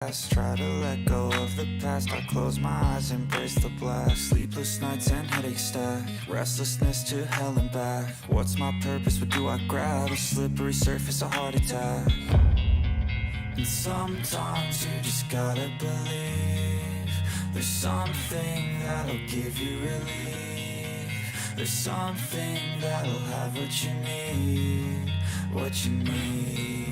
Try to let go of the past. I close my eyes, embrace the blast. Sleepless nights and headaches stack. Restlessness to hell and back. What's my purpose? What do I grab? A slippery surface, a heart attack. And sometimes you just gotta believe there's something that'll give you relief. There's something that'll have what you need. What you need.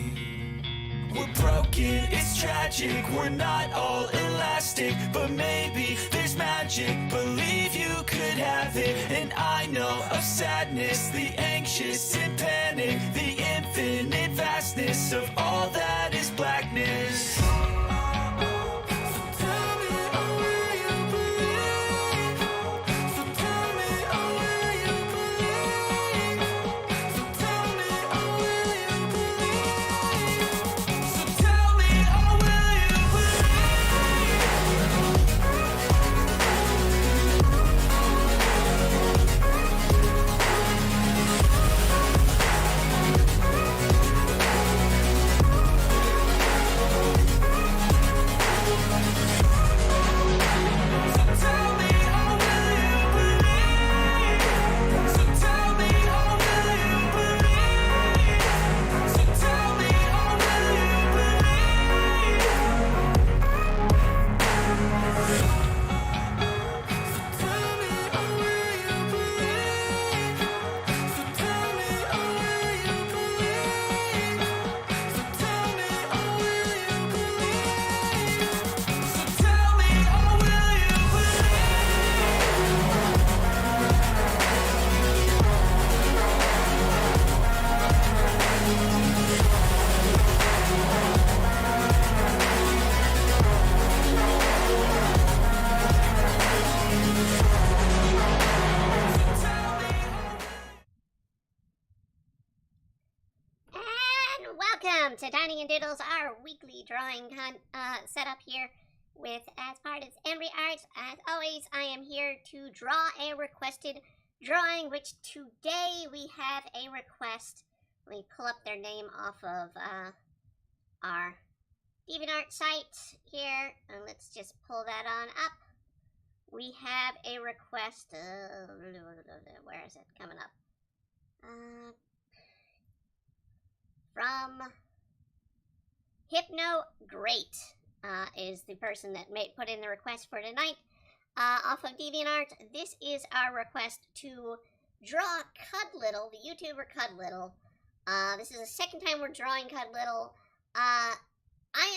We're broken, it's tragic, we're not all elastic, but maybe there's magic, believe you could have it. And I know of sadness, the anxious and panic, the infinite vastness of all that is blackness. Welcome to Dining and Doodles, our weekly drawing setup here with as artist Embry Arts. As always, I am here to draw a requested drawing, which today we have a request. Let me pull up their name off of our DeviantArt site here, and let's just pull that on up. We have a request, where is it coming up? From Hypno Great is the person that put in the request for tonight off of DeviantArt. This is our request to draw Cudlil, the YouTuber Cudlil. This is the second time we're drawing Cudlil. I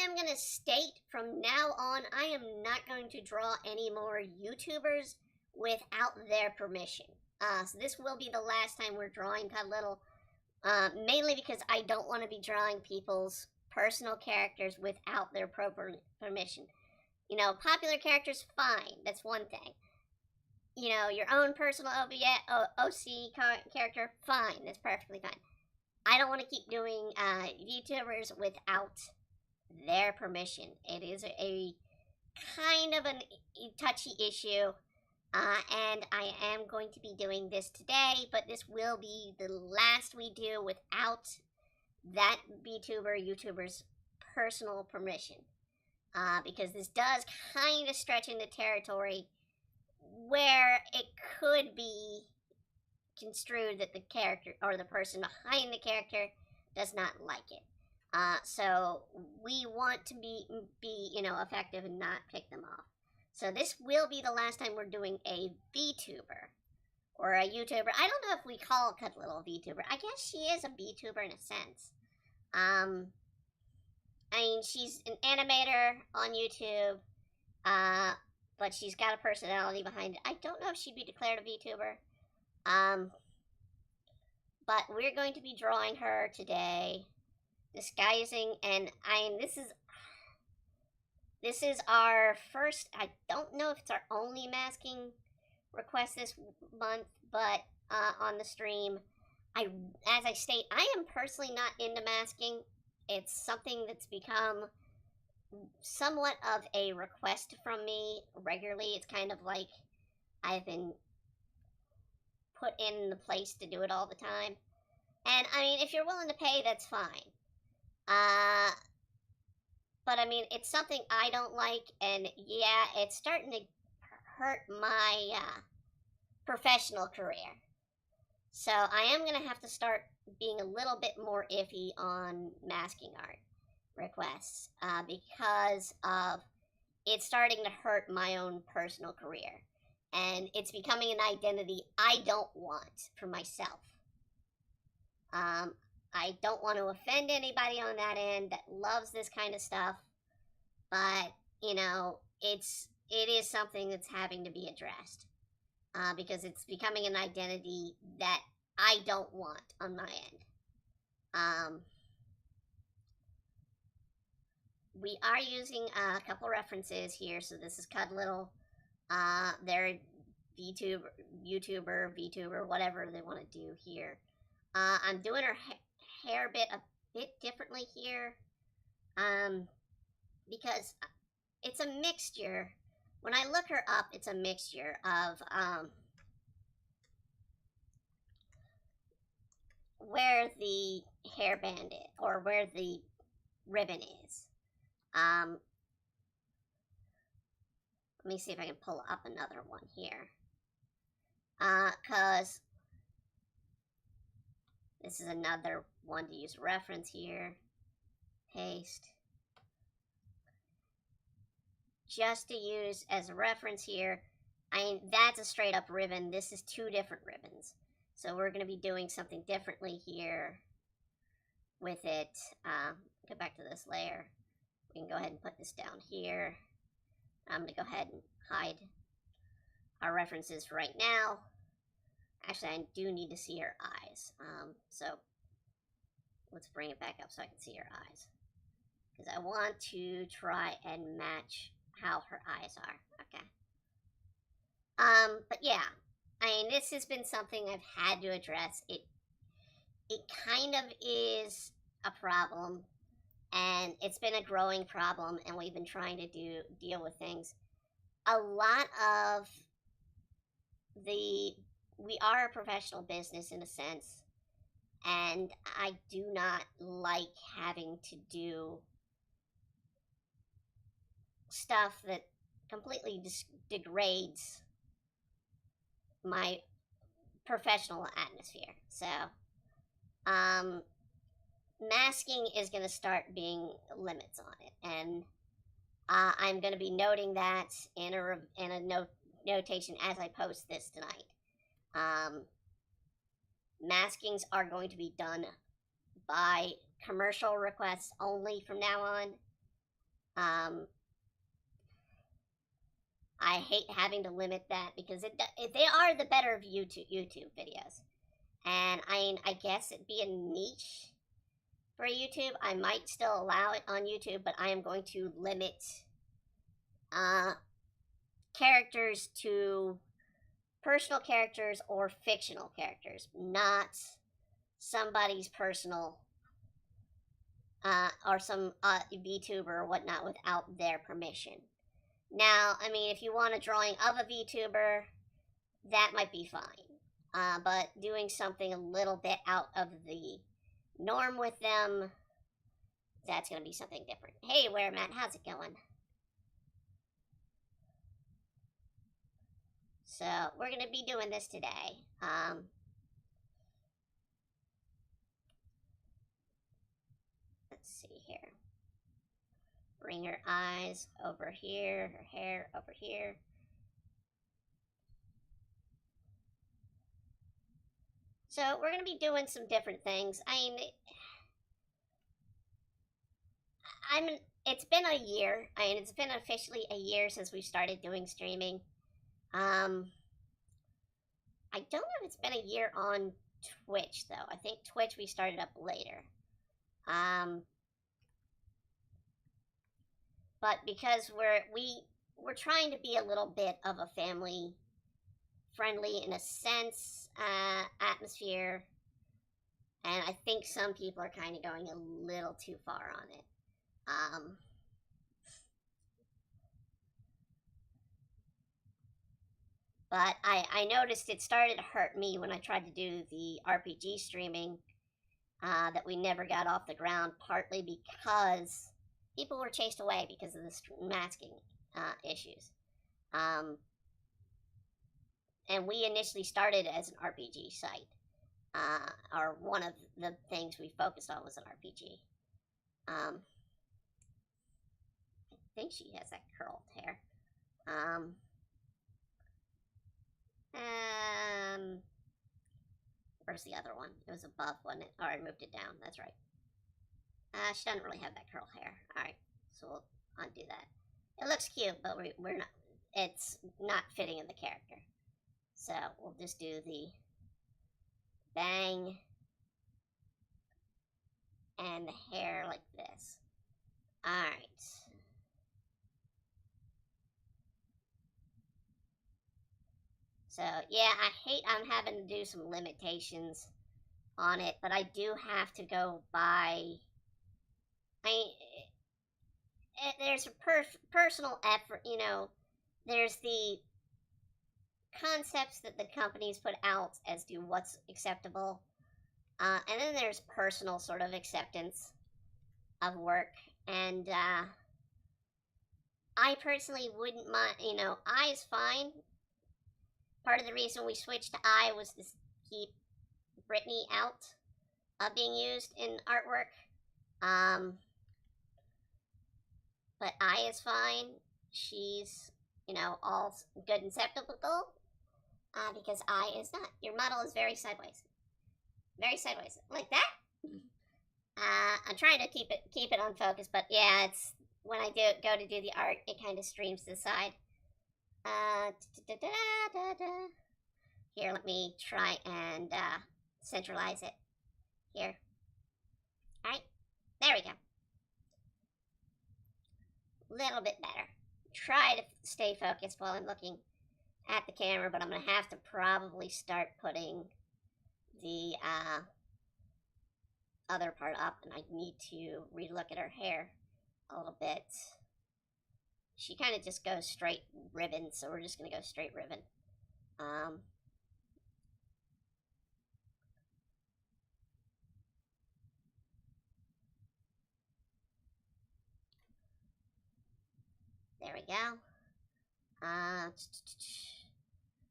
am going to state from now on, I am not going to draw any more YouTubers without their permission. So this will be the last time we're drawing Cudlil. Mainly because I don't want to be drawing people's personal characters without their proper permission. You know, popular characters, fine, that's one thing. You know, your own personal OC character, fine, that's perfectly fine. I don't want to keep doing YouTubers without their permission. It is a kind of a touchy issue. And I am going to be doing this today, but this will be the last we do without that YouTuber's personal permission. Because this does kind of stretch into territory where it could be construed that the character or the person behind the character does not like it. So we want to be effective and not pick them off. So this will be the last time we're doing a VTuber, or a YouTuber. I don't know if we call Cudlil a VTuber. I guess she is a VTuber in a sense. I mean, she's an animator on YouTube, but she's got a personality behind it. I don't know if she'd be declared a VTuber. But we're going to be drawing her today, disguising, and this is our first, I don't know if it's our only masking request this month, but on the stream, as I state, I am personally not into masking. It's something that's become somewhat of a request from me regularly. It's kind of like I've been put in the place to do it all the time. And, I mean, if you're willing to pay, that's fine. but I mean, it's something I don't like, and yeah, it's starting to hurt my professional career. So I am going to have to start being a little bit more iffy on masking art requests because of it's starting to hurt my own personal career. And it's becoming an identity I don't want for myself. I don't want to offend anybody on that end that loves this kind of stuff, but you know, it is something that's having to be addressed because it's becoming an identity that I don't want on my end. We are using a couple references here. So this is Cudlil. They're VTuber, whatever they want to do here. I'm doing her hair a bit differently here, because it's a mixture. When I look her up, it's a mixture of where the hairband is, or where the ribbon is. Let me see if I can pull up another one here. Cause this is another one to use reference here. Paste. Just to use as a reference here. I mean, that's a straight up ribbon. This is two different ribbons. So we're going to be doing something differently here with it. Go back to this layer. We can go ahead and put this down here. I'm going to go ahead and hide our references right now. Actually, I do need to see her eyes. So let's bring it back up so I can see her eyes. Because I want to try and match how her eyes are. Okay. But yeah. I mean, this has been something I've had to address. It kind of is a problem. And it's been a growing problem, and we've been trying to deal with things. A lot of we are a professional business in a sense, and I do not like having to do stuff that completely degrades my professional atmosphere. So, masking is going to start being limits on it, and I'm going to be noting that in a notation as I post this tonight. Maskings are going to be done by commercial requests only from now on. I hate having to limit that because they are the better of YouTube videos, and I guess it'd be a niche for YouTube. I might still allow it on YouTube, but I am going to limit characters to personal characters or fictional characters, not somebody's personal or some VTuber or whatnot without their permission. Now, I mean, if you want a drawing of a VTuber, that might be fine. But doing something a little bit out of the norm with them, that's going to be something different. Hey, Where Matt, how's it going? So, we're going to be doing this today. Let's see here. Bring her eyes over here, her hair over here. So, we're going to be doing some different things. It's been a year. It's been officially a year since we started doing streaming. I don't know if it's been a year on Twitch, though. I think Twitch we started up later. But because we're trying to be a little bit of a family friendly, in a sense, atmosphere, and I think some people are kind of going a little too far on it. But I noticed it started to hurt me when I tried to do the RPG streaming that we never got off the ground, partly because people were chased away because of the masking issues. And we initially started as an RPG site. Or one of the things we focused on was an RPG. I think she has that curled hair. Where's the other one? It was above, wasn't it? Or I moved it down. That's right. She doesn't really have that curl hair. Alright, so we'll undo that. It looks cute, but we're not. It's not fitting in the character. So we'll just do the bang and the hair like this. Alright. So, yeah, I hate I'm having to do some limitations on it, but I do have to go by... there's a personal effort, you know, there's the concepts that the companies put out as to what's acceptable, and then there's personal sort of acceptance of work, and I personally wouldn't mind, you know, I is fine. Part of the reason we switched to I was to keep Brittany out of being used in artwork. But I is fine. She's, you know, all good and acceptable. Because I is not. Your model is very sideways. Very sideways. Like that? I'm trying to keep it on focus, but yeah, it's when I go to do the art, it kind of streams to the side. Here, let me try and centralize it. Here. Alright, there we go. Little bit better. Try to stay focused while I'm looking at the camera, but I'm going to have to probably start putting the other part up, and I need to relook at her hair a little bit. She kind of just goes straight ribbon, so we're just going to go straight ribbon. There we go.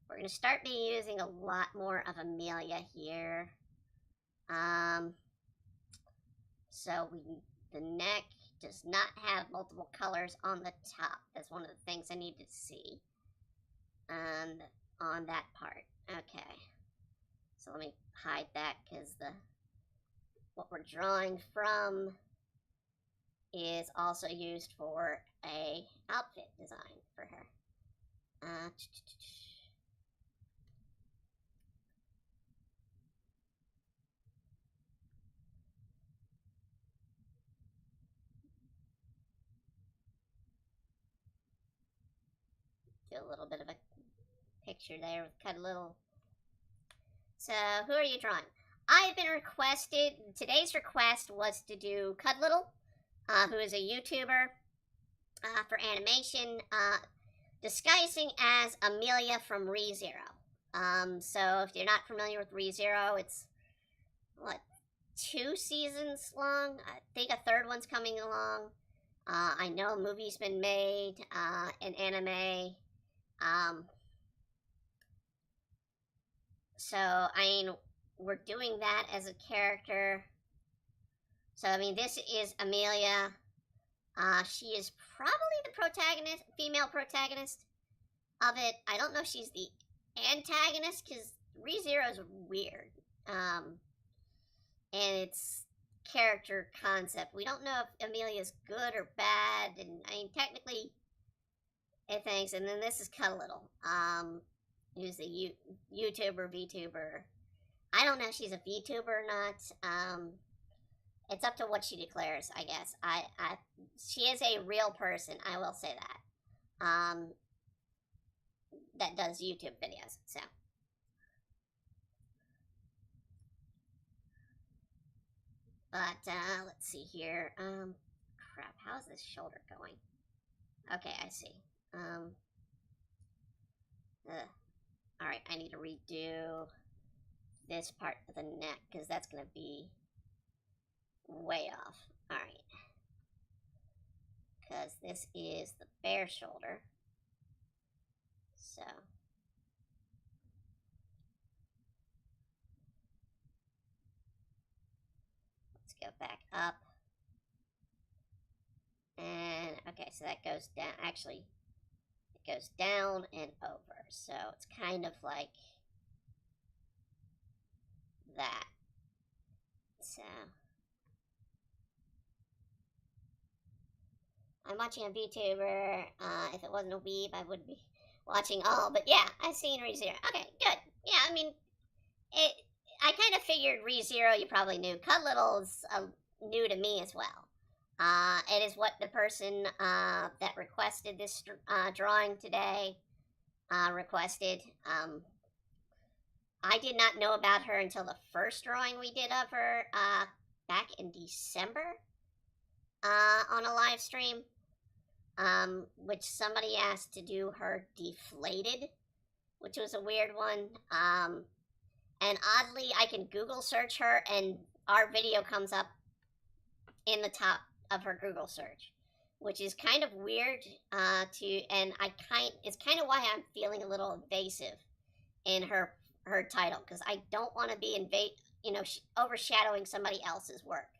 We're going to start using a lot more of Amelia here. So the neck does not have multiple colors on the top. That's one of the things I need to see. And on that part. Okay. So let me hide that because what we're drawing from is also used for a outfit design for her. Do a little bit of a picture there with Cudlil. So, who are you drawing? I've been requested, today's request was to do Cudlil, who is a YouTuber for animation, disguising as Amelia from ReZero. So if you're not familiar with ReZero, it's, what, 2 seasons long? I think a third one's coming along. I know a movie's been made, an anime. So, I mean, we're doing that as a character. So, I mean, this is Amelia. She is probably the protagonist, female protagonist of it. I don't know if she's the antagonist, because ReZero is weird. And it's character concept. We don't know if Amelia's good or bad, and I mean, technically, it thinks, and then this is Cudlil, who's a YouTuber, VTuber. I don't know if she's a VTuber or not. It's up to what she declares, I guess. She is a real person, I will say that. That does YouTube videos, so. But, let's see here. Crap, how's this shoulder going? Okay, I see. Alright, I need to redo this part of the neck, because that's going to be way off. Alright. because this is the bare shoulder. So let's go back up. And okay, so that goes down. Actually, it goes down and over. So it's kind of like that. So I'm watching a VTuber. If it wasn't a weeb, I would be watching all. But yeah, I've seen ReZero. Okay, good. Yeah, I mean, I kind of figured ReZero you probably knew. Cudlil's new to me as well. It is what the person that requested this drawing today requested. I did not know about her until the first drawing we did of her back in December on a live stream, which somebody asked to do her deflated, which was a weird one. And oddly, I can Google search her, and our video comes up in the top of her Google search, which is kind of weird. It's kind of why I'm feeling a little invasive in her title, because I don't want to be overshadowing somebody else's work,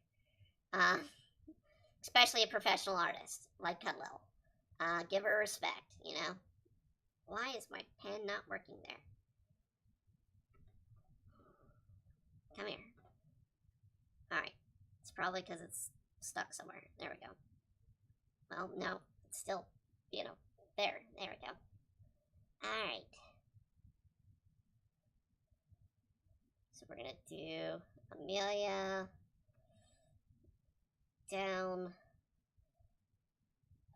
especially a professional artist like Cudlil. Give her respect, you know. Why is my pen not working there? Come here. Alright. It's probably because it's stuck somewhere. There we go. Well, no. It's still, there. There we go. Alright. So we're going to do Amelia down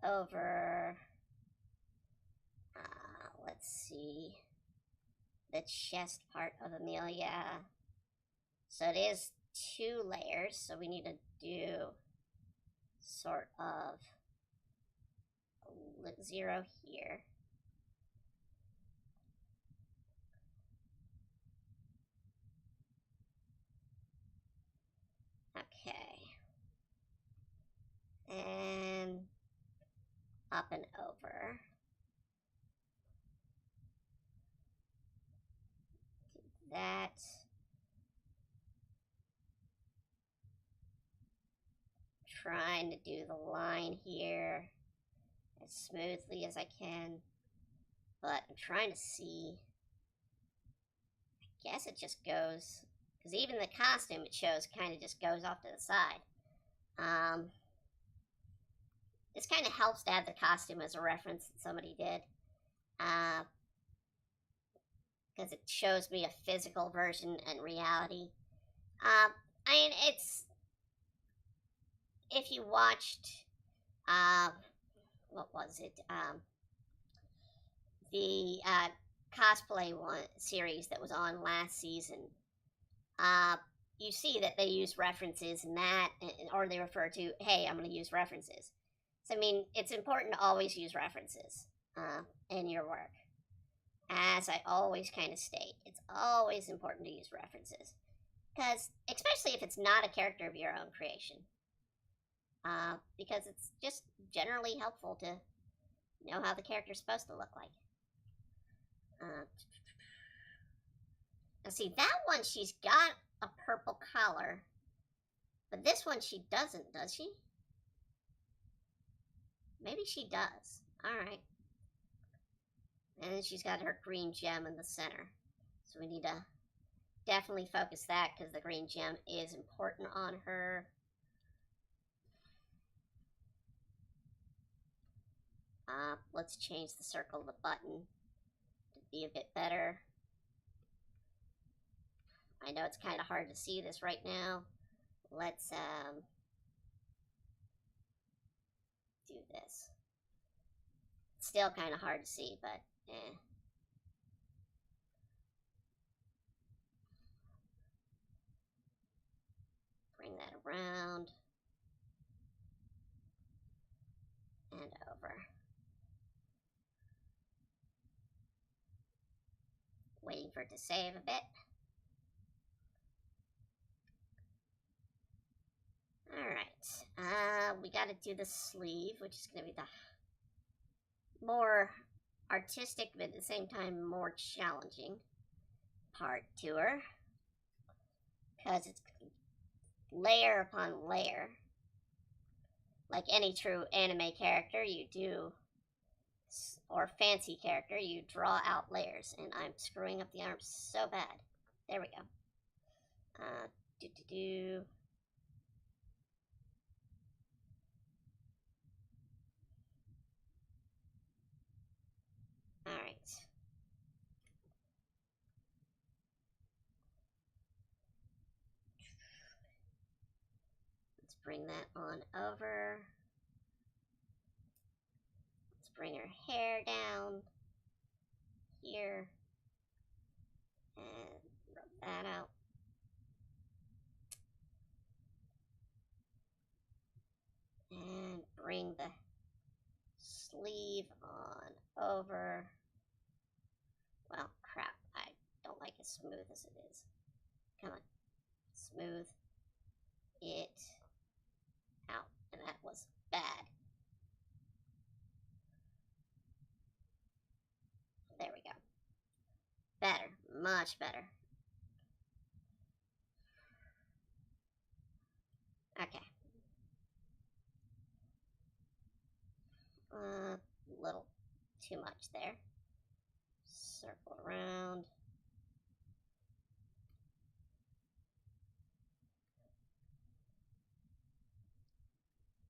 over, let's see, the chest part of Amelia. So it is 2 layers, so we need to do sort of 0 here. Okay. And up and over. Do that. Trying to do the line here as smoothly as I can, but I'm trying to see. I guess it just goes, because even the costume it shows kind of just goes off to the side. This kind of helps to have the costume as a reference that somebody did, because it shows me a physical version and reality. I mean, it's, if you watched, what was it, the cosplay series that was on last season, you see that they use references in that, or they refer to, hey, I'm going to use references. So, I mean, it's important to always use references in your work. As I always kind of state, it's always important to use references. Because, especially if it's not a character of your own creation. Because it's just generally helpful to know how the character's supposed to look like. Now see, that one she's got a purple collar, but this one she doesn't, does she? Maybe she does. Alright. And she's got her green gem in the center. So we need to definitely focus that, because the green gem is important on her. Let's change the circle of the button to be a bit better. I know it's kind of hard to see this right now. Let's do this. It's still kind of hard to see, but eh. Bring that around and over. Waiting for it to save a bit. Alright, we got gotta do the sleeve, which is gonna be the more artistic, but at the same time more challenging part to her. Because it's layer upon layer. Like any true anime character, you do, or fancy character, you draw out layers. And I'm screwing up the arms so bad. There we go. Alright. Let's bring that on over. Let's bring her hair down here. And rub that out. And bring the sleeve on over. Well, crap. I don't like as smooth as it is. Come on. Smooth it out. And that was bad. There we go. Better. Much better. Okay. A little too much there. Circle around.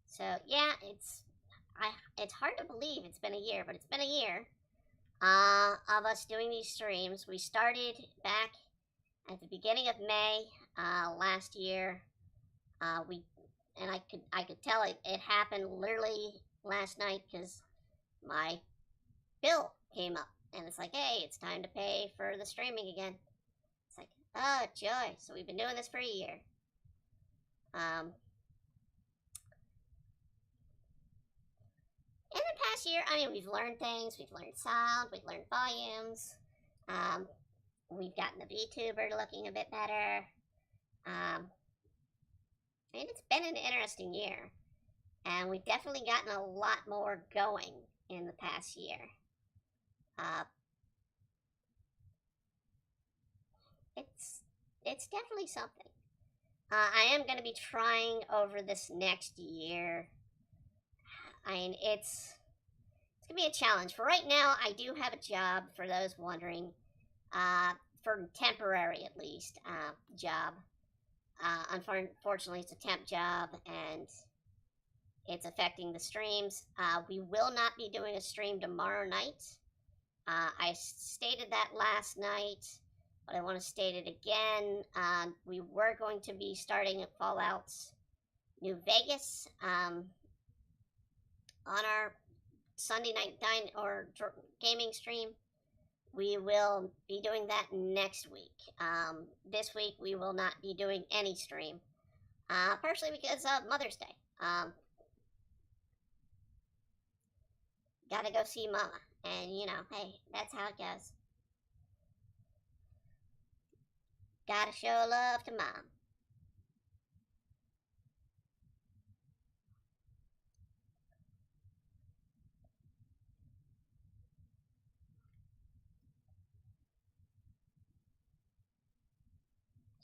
So yeah, it's hard to believe it's been a year, but it's been a year of us doing these streams. We started back at the beginning of May last year. I could tell it happened literally last night because my bill came up and it's like, hey, it's time to pay for the streaming again. It's like, oh joy! So we've been doing this for a year. In the past year, I mean, we've learned things. We've learned sound. We've learned volumes. We've gotten the VTuber looking a bit better. And it's been an interesting year. And we've definitely gotten a lot more going in the past year. It's definitely something. I am going to be trying over this next year. I mean, it's going to be a challenge. For right now, I do have a job, for those wondering. For temporary, at least, job. Unfortunately, it's a temp job, and it's affecting the streams. We will not be doing a stream tomorrow night. I stated that last night, but I want to state it again. We were going to be starting at Fallout New Vegas on our Sunday night gaming stream. We will be doing that next week. This week we will not be doing any stream, partially because of Mother's Day. Gotta go see Mama, and you know, hey, that's how it goes. Gotta show love to Mom.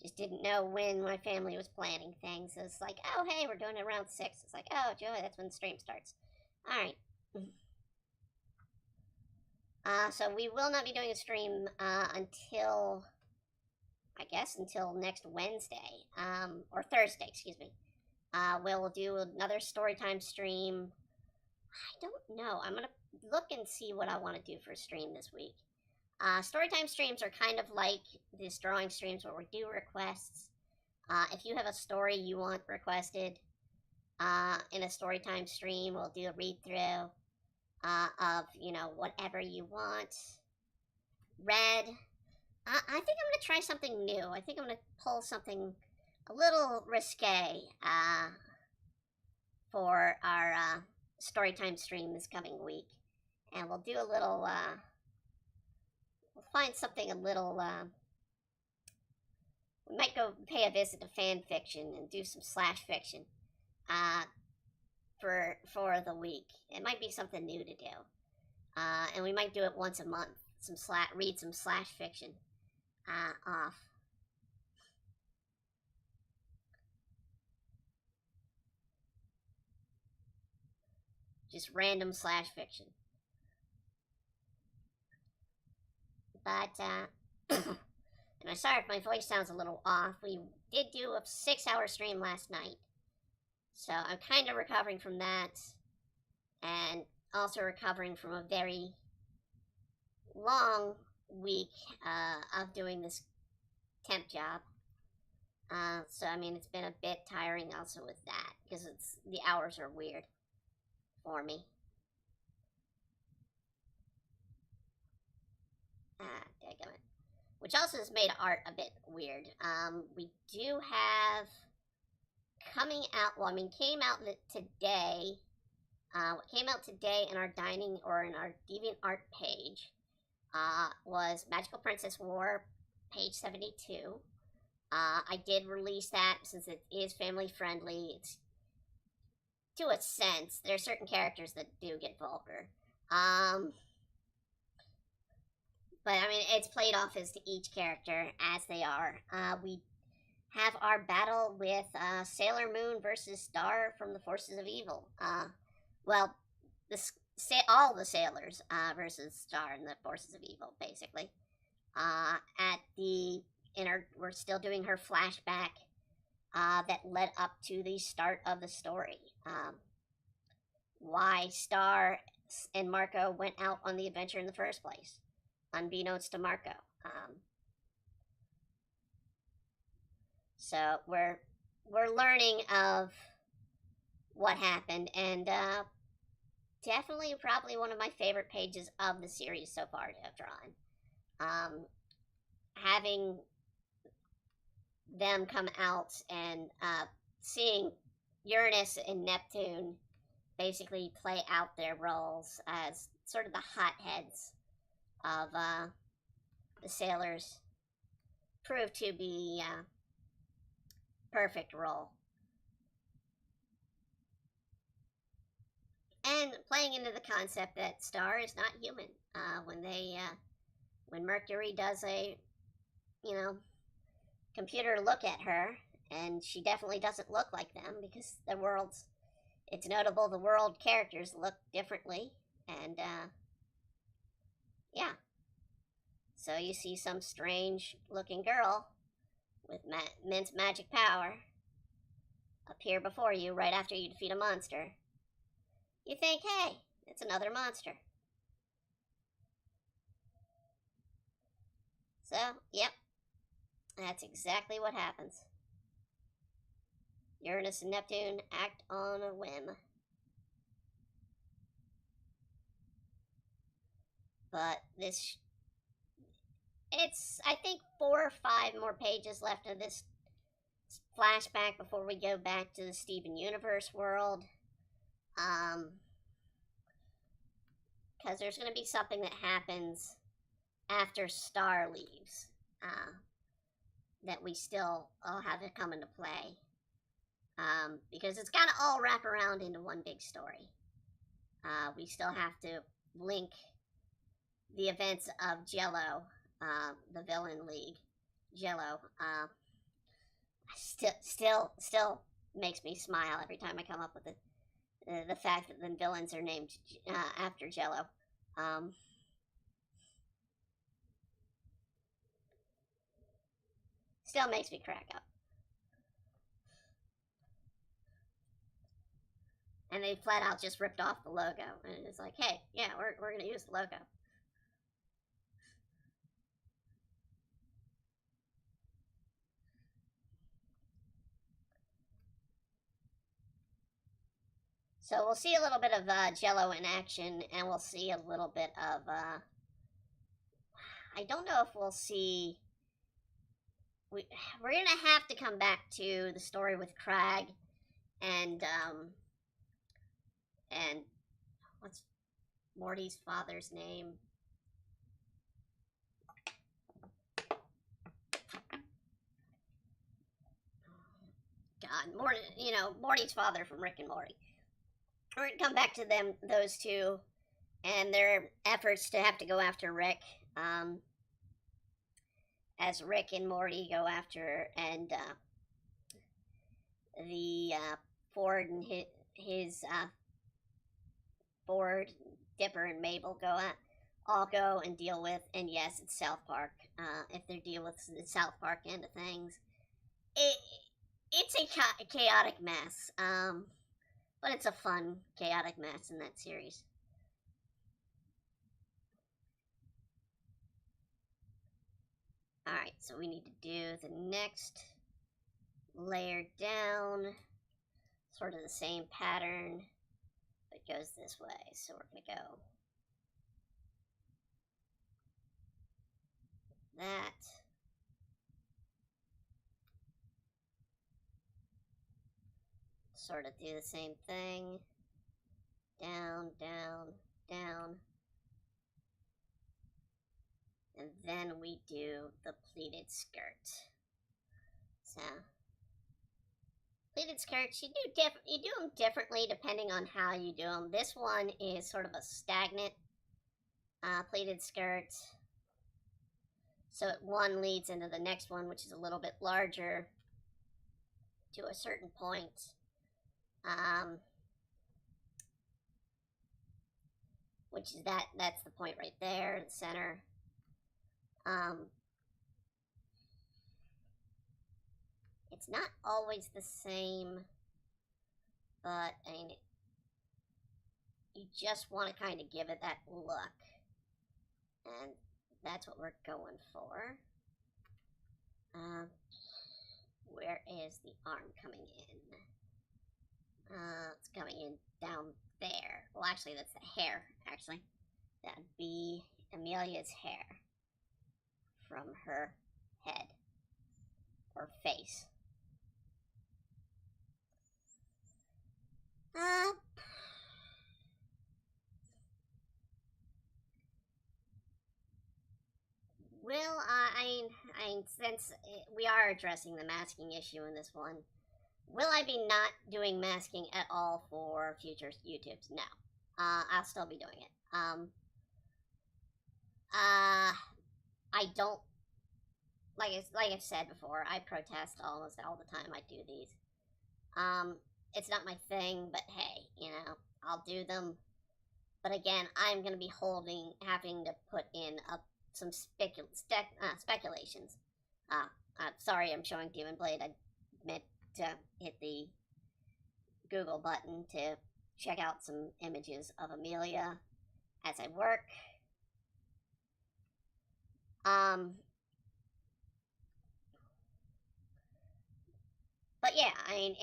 Just didn't know when my family was planning things. It's like, oh, hey, we're doing it around 6. It's like, oh, joy, that's when the stream starts. Alright. So we will not be doing a stream until, I guess, until next Wednesday. Or Thursday, excuse me. We'll do another storytime stream. I don't know. I'm going to look and see what I want to do for a stream this week. Storytime streams are kind of like these drawing streams where we do requests. If you have a story you want requested in a storytime stream, we'll do a read-through of, you know, whatever you want. Red. I think I'm going to try something new. I think I'm going to pull something a little risque for our storytime stream this coming week. And we'll do a little... We'll find something a little, we might go pay a visit to fan fiction and do some slash fiction. for the week. It might be something new to do, and we might do it once a month. Read some slash fiction off. Just random slash fiction. But and I'm sorry if my voice sounds a little off. We did do a 6-hour stream last night, so I'm kind of recovering from that, and also recovering from a very long week of doing this temp job. So I mean, it's been a bit tiring also with that, because the hours are weird for me. Daggum it. Which also has made art a bit weird. We do have coming out, well, I mean, came out today. What came out today in our dining or in our DeviantArt page was Magical Princess War, page 72. I did release that since it is family friendly. It's, to a sense, there are certain characters that do get vulgar. But I mean, it's played off as to each character as they are. We have our battle with Sailor Moon versus Star from the Forces of Evil. Well, all the sailors versus Star and the Forces of Evil, basically. We're still doing her flashback that led up to the start of the story. Why Star and Marco went out on the adventure in the first place, unbeknownst to Marco. So we're learning of what happened, and definitely probably one of my favorite pages of the series so far to have drawn. Having them come out and seeing Uranus and Neptune basically play out their roles as sort of the hotheads of the sailors proved to be perfect role. And playing into the concept that Star is not human. When Mercury does a, computer look at her, and she definitely doesn't look like them, because it's notable the world characters look differently, and yeah. So you see some strange looking girl with immense magic power appear before you right after you defeat a monster. You think, hey, it's another monster. So, yep, that's exactly what happens. Uranus and Neptune act on a whim. But it's, I think, 4 or 5 more pages left of this flashback before we go back to the Steven Universe world. Because there's going to be something that happens after Star leaves, that we still all have to come into play. Because it's got to all wrap around into one big story. We still have to link the events of Jello, the villain league, Jello. Still makes me smile every time I come up with the fact that the villains are named after Jello. Still makes me crack up. And they flat out just ripped off the logo, and it's like, hey, yeah, we're gonna use the logo. So we'll see a little bit of Jello in action, and we'll see a little bit of, I don't know if we'll see, we're gonna have to come back to the story with Crag, and what's Morty's father's name? God, Morty's father from Rick and Morty. we're gonna come back to those two, and their efforts to have to go after Rick. As Rick and Morty go after, and the Ford and his Ford, Dipper, and Mabel all go and deal with. And yes, it's South Park. If they're dealing with the South Park end of things, it's a chaotic mess. But it's a fun chaotic mess in that series. Alright, so we need to do the next layer down, sort of the same pattern, but it goes this way. So we're going to go that. Sort of do the same thing. Down, down, down. And then we do the pleated skirt. So, pleated skirts, you do them differently depending on how you do them. This one is sort of a stagnant pleated skirt. So one leads into the next one, which is a little bit larger to a certain point. Which is that's the point right there, the center. It's not always the same, but I mean, you just want to kind of give it that look, and that's what we're going for. Where is the arm coming in? It's coming in down there. Well, actually, that's the hair, actually. That'd be Amelia's hair from her head or face. Well, I mean, since we are addressing the masking issue in this one, will I be not doing masking at all for future YouTubes? No. I'll still be doing it. I don't, like I've said before, I protest almost all the time I do these. It's not my thing, but hey, you know, I'll do them. But again, I'm going to be having to put in some speculations. I'm sorry I'm showing Demon Blade. I meant to hit the Google button to check out some images of Amelia as I work. But yeah, I mean,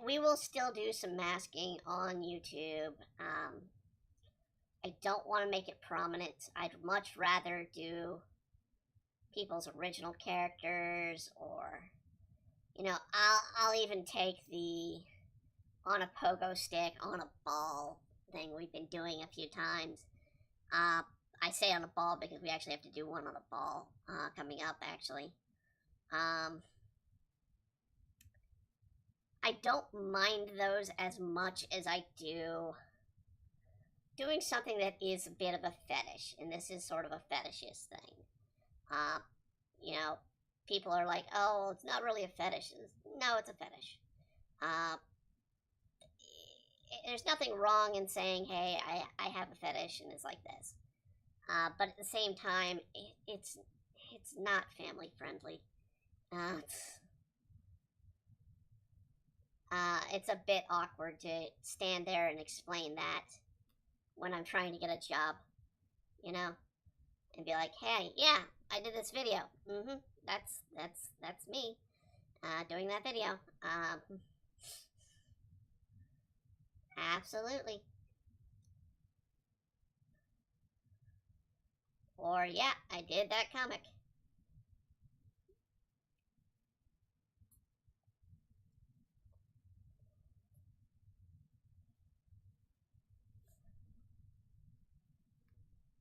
we will still do some masking on YouTube. I don't want to make it prominent. I'd much rather do people's original characters, or, you know, I'll even take the on a pogo stick, on a ball thing we've been doing a few times. I say on a ball because we actually have to do one on a ball coming up, actually. I don't mind those as much as I do doing something that is a bit of a fetish, and this is sort of a fetishist thing. You know, people are like, oh, it's not really a fetish. No, it's a fetish. There's nothing wrong in saying, hey, I have a fetish and it's like this. But at the same time, it's not family friendly. It's a bit awkward to stand there and explain that when I'm trying to get a job, you know, and be like, hey, yeah, I did this video. That's me, doing that video. Absolutely. Or, yeah, I did that comic.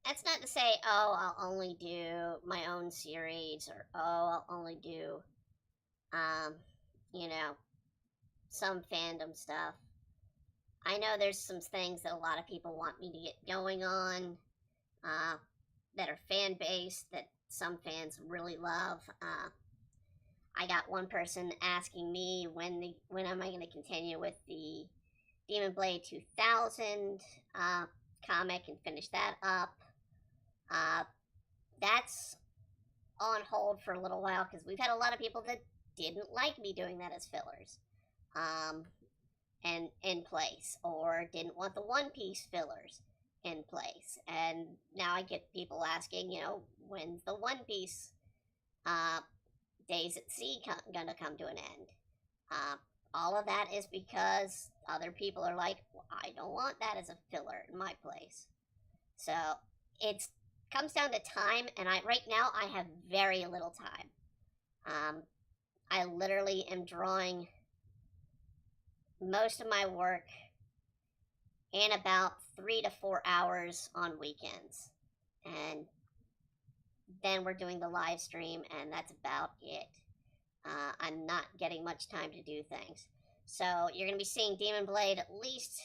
That's not to say, oh, I'll only do my own series, or, oh, I'll only do, you know, some fandom stuff. I know there's some things that a lot of people want me to get going on, that are fan-based, that some fans really love. I got one person asking me when am I going to continue with the Demon Blade 2000 comic and finish that up. That's on hold for a little while because we've had a lot of people that didn't like me doing that as fillers, and in place, or didn't want the One Piece fillers in place. And now I get people asking, when's the One Piece Days at Sea gonna come to an end? All of that is because other people are like, well, I don't want that as a filler in my place. So it comes down to time, and right now I have very little time. I literally am drawing most of my work in about 3 to 4 hours on weekends, and then we're doing the live stream, and that's about it. I'm not getting much time to do things. So you're going to be seeing Demon Blade at least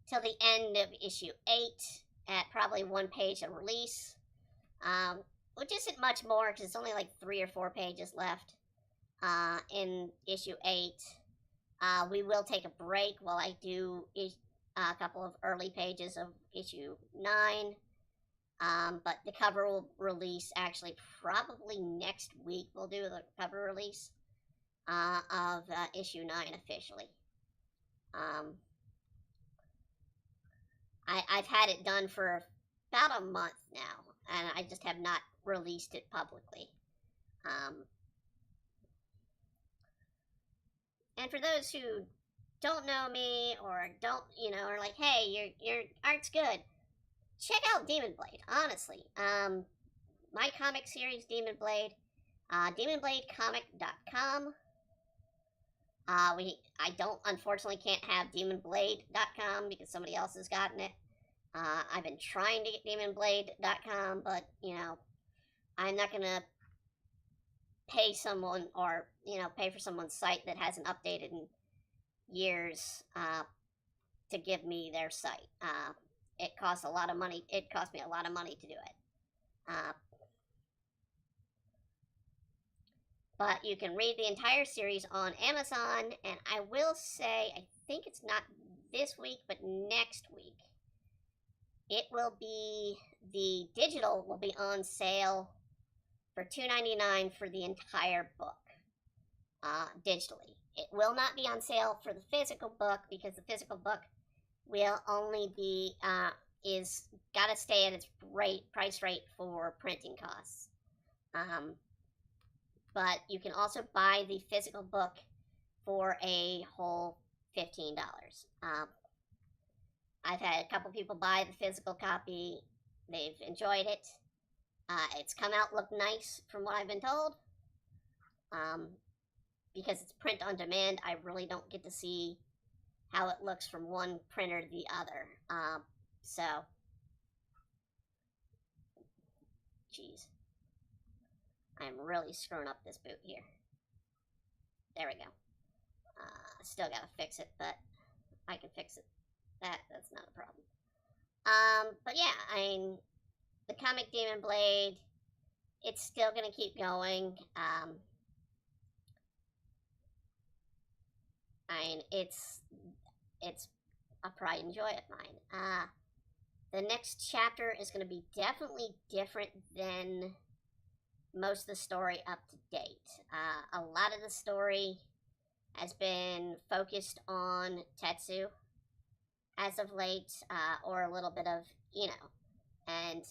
till the end of issue 8 at probably 1 page of release, which isn't much more because it's only like 3 or 4 pages left in issue 8. We will take a break while I do a couple of early pages of issue 9. But the cover will release actually probably next week. We'll do the cover release of issue 9 officially. I've had it done for about a month now, and I just have not released it publicly. And for those who don't know me or don't, are like, hey, your art's good, check out Demon Blade, honestly. My comic series, Demon Blade, demonbladecomic.com. I don't, unfortunately, can't have demonblade.com because somebody else has gotten it. I've been trying to get demonblade.com, but, I'm not going to pay someone or, pay for someone's site that hasn't updated in years to give me their site. It costs a lot of money. It cost me a lot of money to do it. But you can read the entire series on Amazon, and I will say, I think it's not this week, but next week, the digital will be on sale for $2.99 for the entire book, digitally. It will not be on sale for the physical book because the physical book will only be, is gotta stay at its price rate for printing costs. But you can also buy the physical book for a whole $15. I've had a couple people buy the physical copy. They've enjoyed it. It's come out look nice from what I've been told. Because it's print on demand, I really don't get to see how it looks from one printer to the other. So, jeez. I'm really screwing up this boot here. There we go. Still gotta fix it, but I can fix it. That's not a problem. But yeah, the comic Demon Blade, it's still gonna keep going. It's a pride and joy of mine. The next chapter is gonna be definitely different than most of the story up to date. A lot of the story has been focused on Tetsu as of late, or a little bit of, and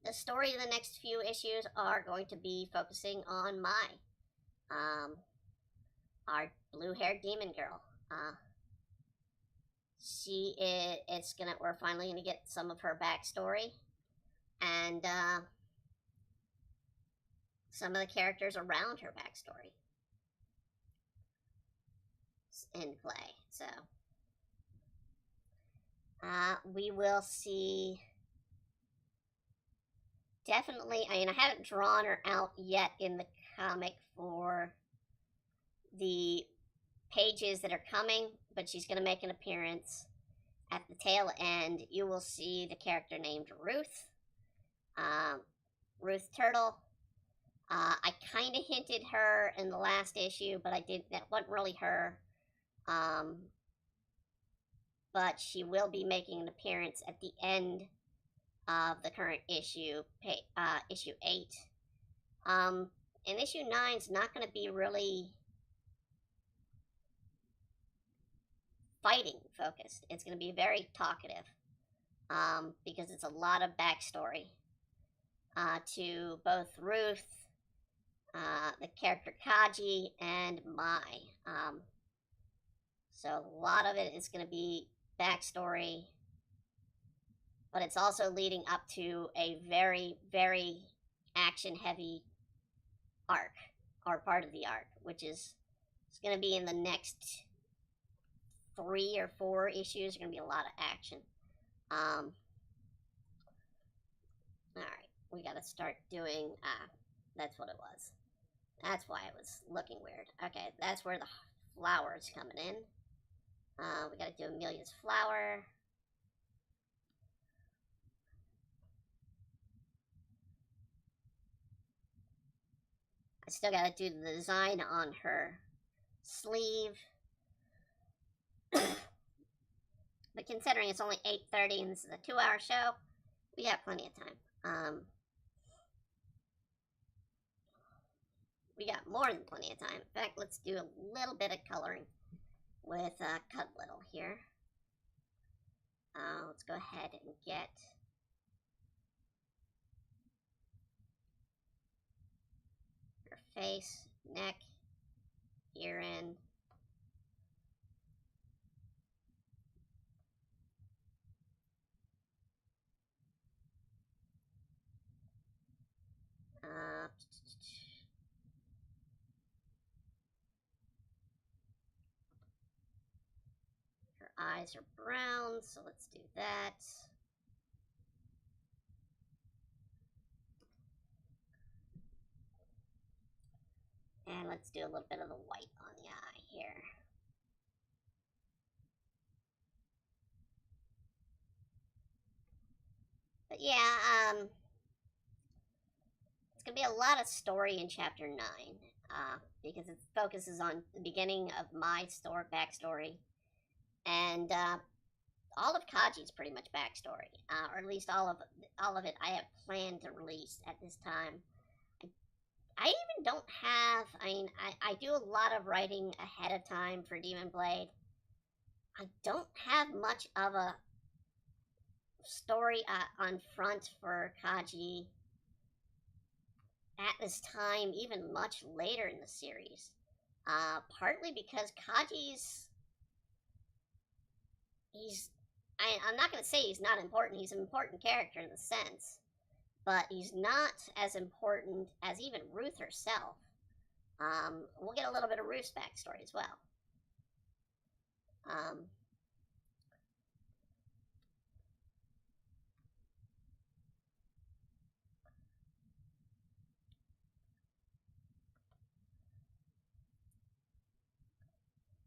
the story of the next few issues are going to be focusing on Mai, our blue-haired demon girl. We're finally gonna get some of her backstory, and some of the characters around her backstory in play. So, we will see. Definitely, I haven't drawn her out yet in the comic for the pages that are coming, but she's going to make an appearance. At the tail end, you will see the character named Ruth. Ruth Turtle. I kind of hinted her in the last issue, but that wasn't really her. But she will be making an appearance at the end of the current issue, issue 8. And issue 9 is not going to be really fighting focused. It's going to be very talkative, because it's a lot of backstory to both Ruth, the character Kaji, and Mai. So a lot of it is going to be backstory, but it's also leading up to a very, very action-heavy arc, or part of the arc, which is going to be in the next 3 or 4 issues. Are going to be a lot of action. Alright, we got to start doing, that's what it was. That's why it was looking weird. Okay, that's where the flower's coming in. We got to do Amelia's flower. I still got to do the design on her sleeve. But considering it's only 8:30 and this is a 2-hour show, we have plenty of time. We got more than plenty of time. In fact, let's do a little bit of coloring with Cudlil here. Let's go ahead and get her face, neck, ear in. Her eyes are brown, so let's do that. And let's do a little bit of the white on the eye here. But yeah, it's going to be a lot of story in Chapter 9, because it focuses on the beginning of my backstory, and all of Kaji's pretty much backstory, or at least all of it I have planned to release at this time. I even don't have, I do a lot of writing ahead of time for Demon Blade. I don't have much of a story on front for Kaji at this time, even much later in the series. Partly because Kaji's, I'm not going to say he's not important. He's an important character in a sense, but he's not as important as even Ruth herself. We'll get a little bit of Ruth's backstory as well.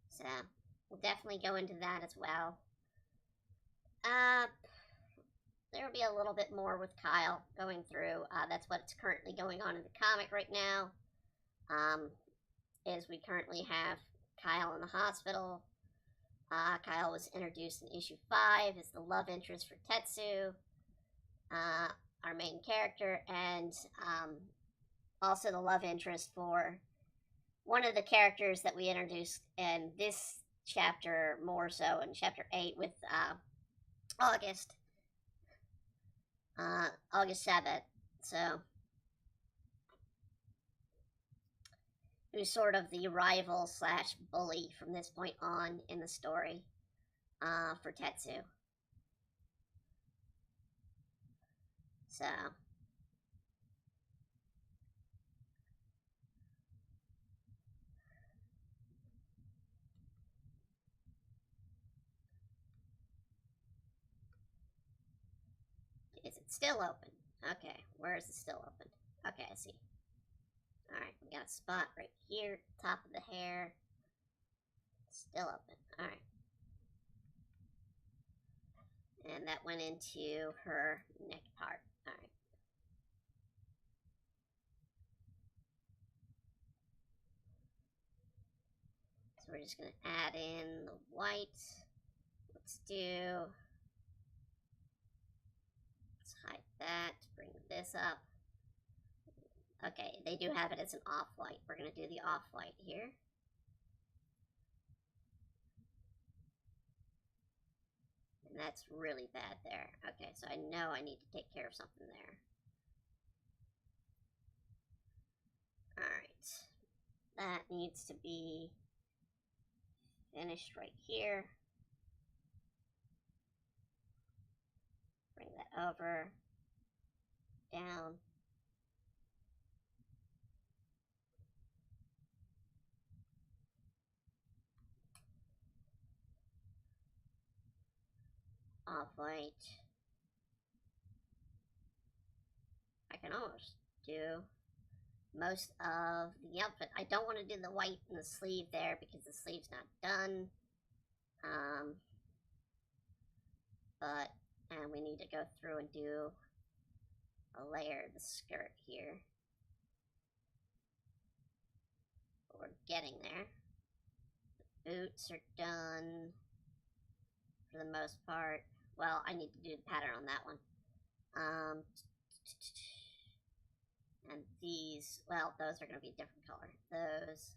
So, we'll definitely go into that as well. There will be a little bit more with Kyle going through. That's what's currently going on in the comic right now. Is we currently have Kyle in the hospital. Kyle was introduced in issue 5 as the love interest for Tetsu, our main character, and also the love interest for one of the characters that we introduced in this chapter, more so in chapter 8 with August 7th. So, who's sort of the rival slash bully from this point on in the story for Tetsu. So, is it still open? Okay, where is it still open? Okay, I see. Alright, we got a spot right here, top of the hair. Still open. Alright. And that went into her neck part. Alright. So we're just going to add in the white. Let's hide that. Bring this up. Okay, they do have it as an off-white. We're going to do the off-white here. And that's really bad there. Okay, so I know I need to take care of something there. Alright. That needs to be finished right here. Bring that over. Down. Off-white. I can almost do most of the outfit. I don't want to do the white in the sleeve there because the sleeve's not done. But we need to go through and do a layer of the skirt here. But we're getting there. The boots are done for the most part. Well, I need to do the pattern on that one. And these, well, those are going to be a different color. Those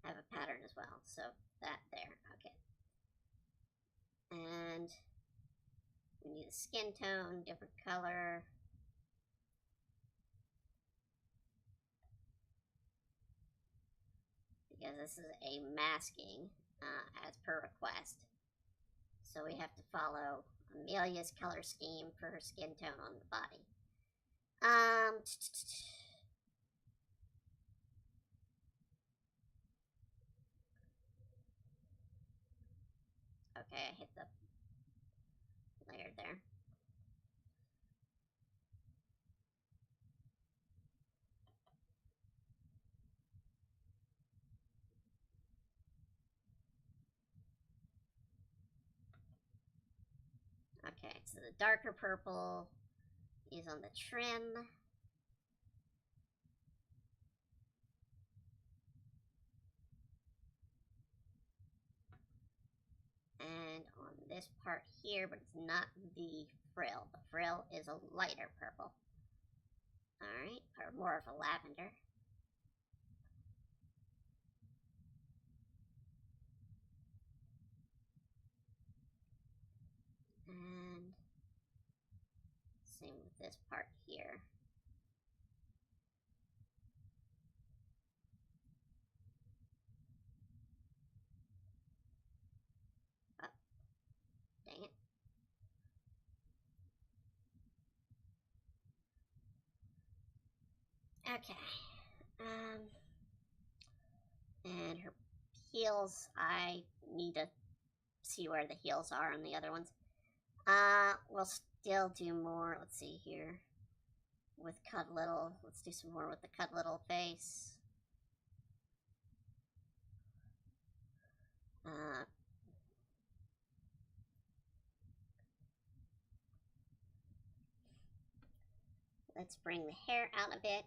have a pattern as well. So that there, okay. And we need a skin tone, different color. Because this is a masking as per request. So we have to follow Amelia's color scheme for her skin tone on the body. Okay, I hit the layer there. Okay, so the darker purple is on the trim. And on this part here, but it's not the frill. The frill is a lighter purple. Alright, or more of a lavender. And same with this part here. Oh, dang it. Okay. And her heels, I need to see where the heels are on the other ones. We'll still do more. Let's see here. With Cudlil. Let's do some more with the Cudlil face. Let's bring the hair out a bit.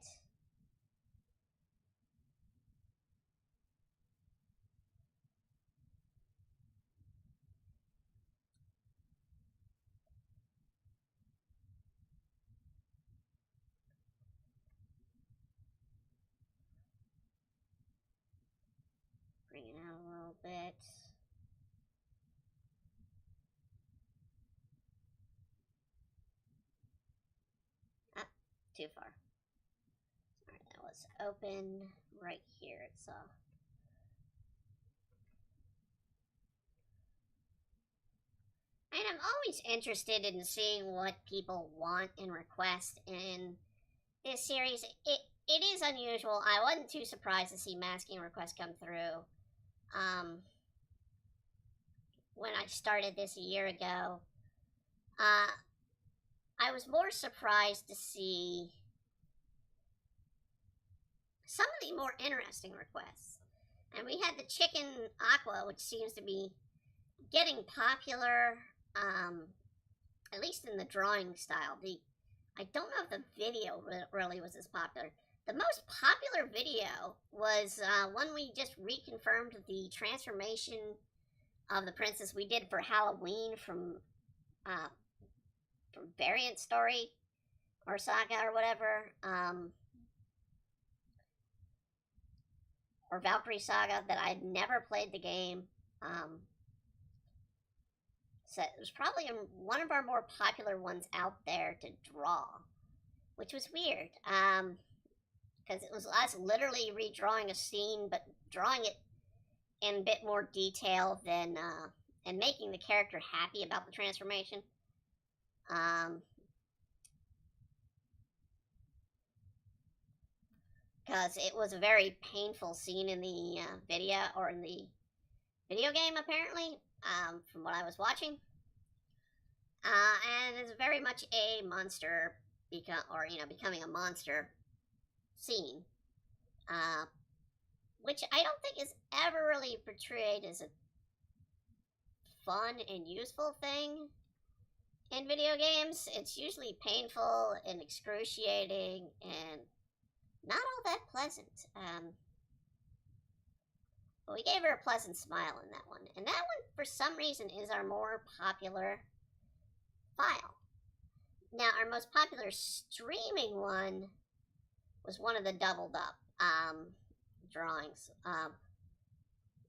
Bring it out a little bit. Ah, too far. Alright, that was open right here, it's And I'm always interested in seeing what people want and request in this series. It is unusual. I wasn't too surprised to see masking requests come through. When I started this a year ago, I was more surprised to see some of the more interesting requests. And we had the chicken aqua, which seems to be getting popular, at least in the drawing style. I don't know if the video really was as popular. The most popular video was one we just reconfirmed the transformation of the princess we did for Halloween from Variant Story or Saga or whatever, or Valkyrie Saga, that I'd never played the game. So it was probably one of our more popular ones out there to draw, which was weird, because it was us literally redrawing a scene, but drawing it in a bit more detail than, and making the character happy about the transformation. Because it was a very painful scene in the video, or in the video game, apparently, from what I was watching. And it's very much a monster, becoming a monster scene, which I don't think is ever really portrayed as a fun and useful thing in video games. It's usually painful and excruciating and not all that pleasant. But we gave her a pleasant smile in that one. And that one, for some reason, is our more popular file. Now, our most popular streaming one was one of the doubled up drawings,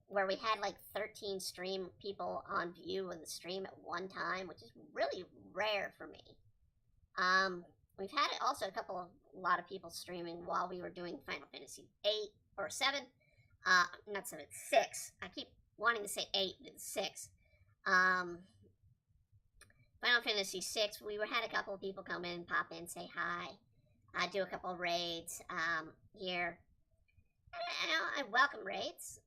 where we had like 13 stream people on view in the stream at one time, which is really rare for me. We've had also a lot of people streaming while we were doing Final Fantasy 8 or 7. Not 7, 6. I keep wanting to say 8, but it's 6. Final Fantasy 6, we had a couple of people come in, pop in, say hi, do a couple of raids here. I welcome raids.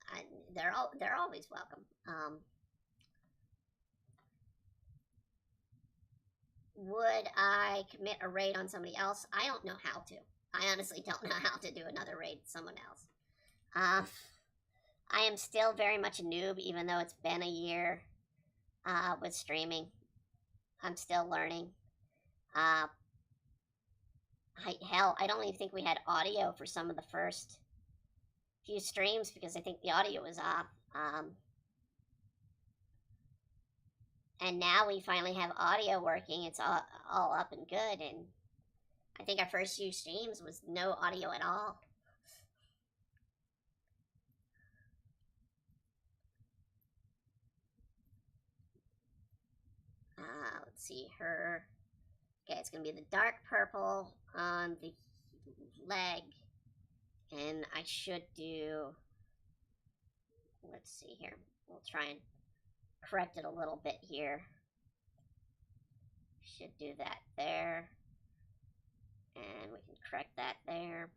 They're always welcome. Would I commit a raid on somebody else? I don't know how to. I honestly don't know how to do another raid with someone else. I am still very much a noob, even though it's been a year with streaming. I'm still learning. Hell, I don't even think we had audio for some of the first few streams, because I think the audio was off. And now we finally have audio working. It's all up and good. And I think our first few streams was no audio at all. Let's see, her. Okay, it's going to be the dark purple on the leg. And I should do, let's see here. We'll try and correct it a little bit here. Should do that there. And we can correct that there.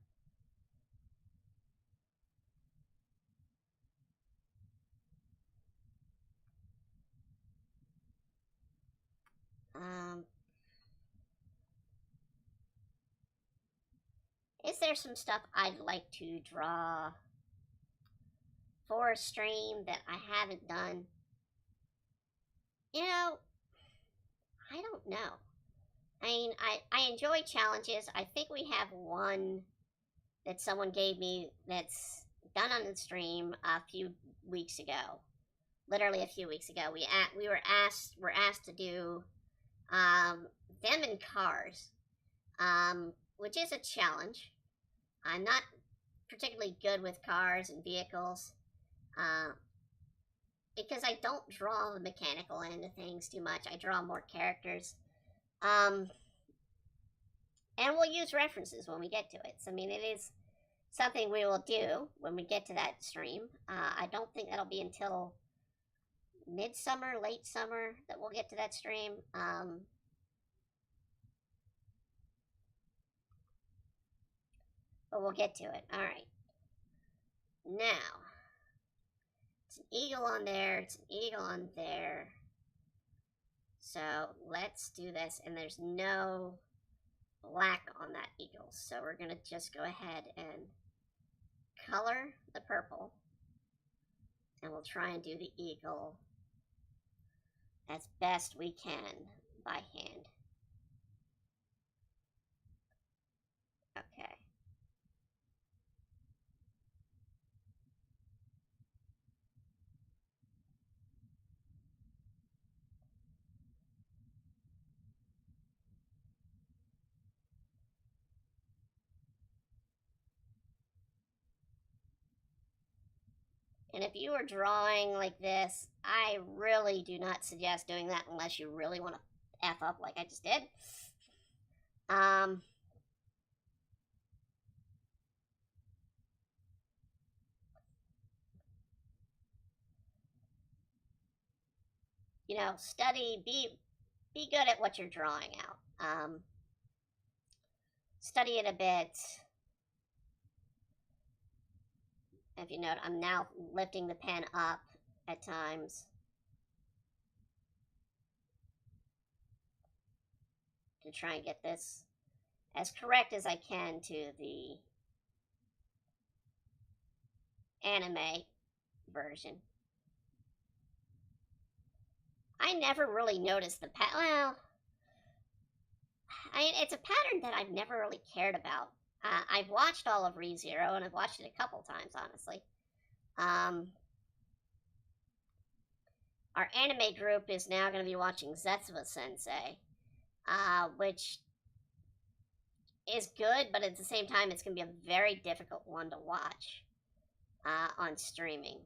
Is there some stuff I'd like to draw for a stream that I haven't done? You know, I don't know. I mean, I enjoy challenges. I think we have one that someone gave me that's done on the stream a few weeks ago. Literally a few weeks ago. We were asked to do them in cars, which is a challenge. I'm not particularly good with cars and vehicles, because I don't draw the mechanical end of things too much. I draw more characters. And we'll use references when we get to it. So, I mean, it is something we will do when we get to that stream. I don't think that'll be until midsummer, late summer that we'll get to that stream. But we'll get to it. Alright. Now, it's an eagle on there. It's an eagle on there. So, let's do this. And there's no black on that eagle. So, we're going to just go ahead and color the purple. And we'll try and do the eagle as best we can by hand. Okay. And if you are drawing like this, I really do not suggest doing that unless you really want to F up like I just did. You know, study, be good at what you're drawing out. Study it a bit. If you note, I'm now lifting the pen up at times to try and get this as correct as I can to the anime version. I never really noticed the pattern. Well, it's a pattern that I've never really cared about. I've watched all of ReZero, and I've watched it a couple times, honestly. Our anime group is now going to be watching Zetsuba Sensei, which is good, but at the same time, it's going to be a very difficult one to watch on streaming.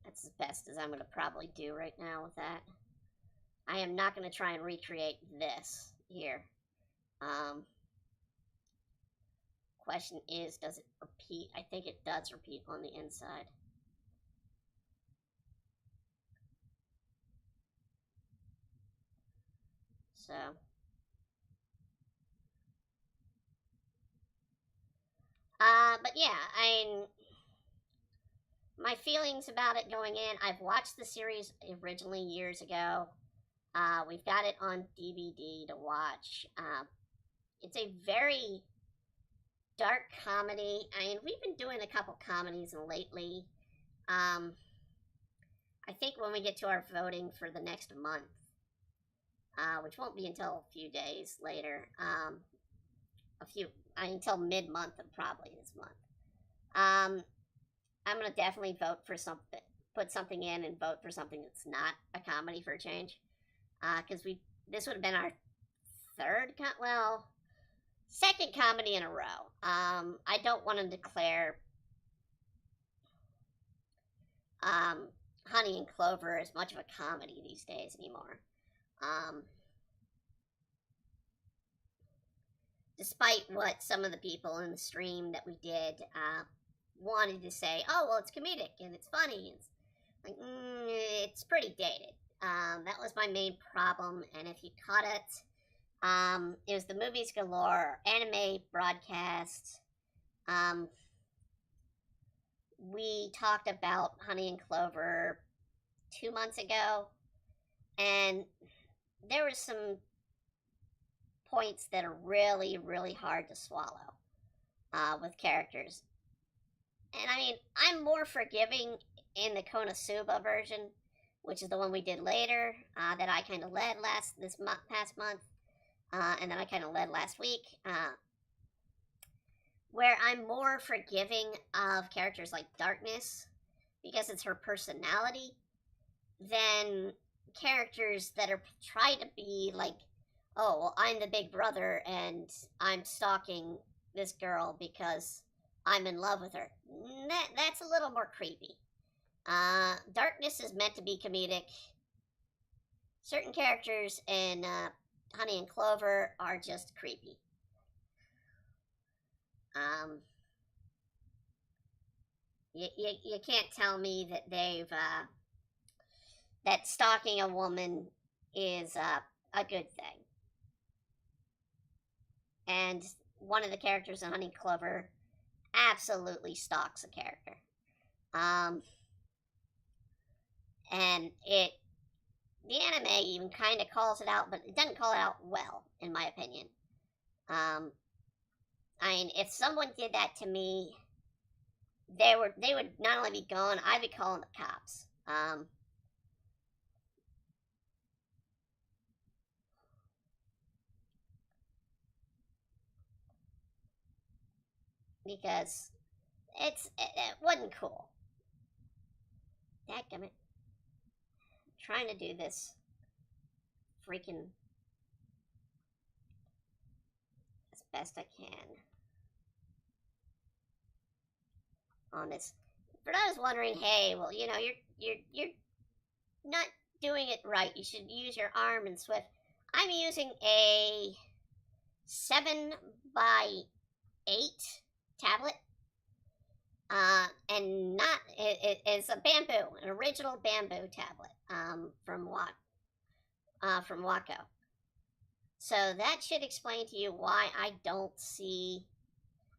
That's as best as I'm going to probably do right now with that. I am not going to try and recreate this here. Question is, does it repeat? I think it does repeat on the inside. So, but yeah, my feelings about it going in, I've watched the series originally years ago. We've got it on DVD to watch. It's a very dark comedy. I mean, we've been doing a couple comedies lately. I think when we get to our voting for the next month, which won't be until a few days later, until mid-month of probably this month. I'm gonna definitely vote for something, put something in and vote for something that's not a comedy for a change. Because this would have been our second comedy in a row. I don't want to declare Honey and Clover as much of a comedy these days anymore. Despite what some of the people in the stream that we did wanted to say, oh, well, it's comedic and it's funny. It's like, it's pretty dated. That was my main problem, and if you caught it, it was the Movies Galore anime broadcast. We talked about Honey and Clover 2 months ago, and there were some points that are really, really hard to swallow with characters. And I mean, I'm more forgiving in the Konosuba version, which is the one we did later, that I kind of led past month, and then I kind of led last week, where I'm more forgiving of characters like Darkness, because it's her personality, than characters that are tried to be like, oh, well, I'm the big brother, and I'm stalking this girl because I'm in love with her. That's a little more creepy. Darkness is meant to be comedic. Certain characters in Honey and Clover are just creepy. You can't tell me that that stalking a woman is a good thing. And one of the characters in Honey and Clover absolutely stalks a character. And the anime even kind of calls it out, but it doesn't call it out well, in my opinion. I mean, if someone did that to me, they would not only be gone, I'd be calling the cops. Because it wasn't cool. Dadgummit. I'm trying to do this freaking as best I can on this. For those wondering, hey, well, you know, you're not doing it right. You should use your arm and swift. I'm using a 7 by 8 tablet. And not it's a bamboo, an original bamboo tablet from Waco. So that should explain to you why I don't see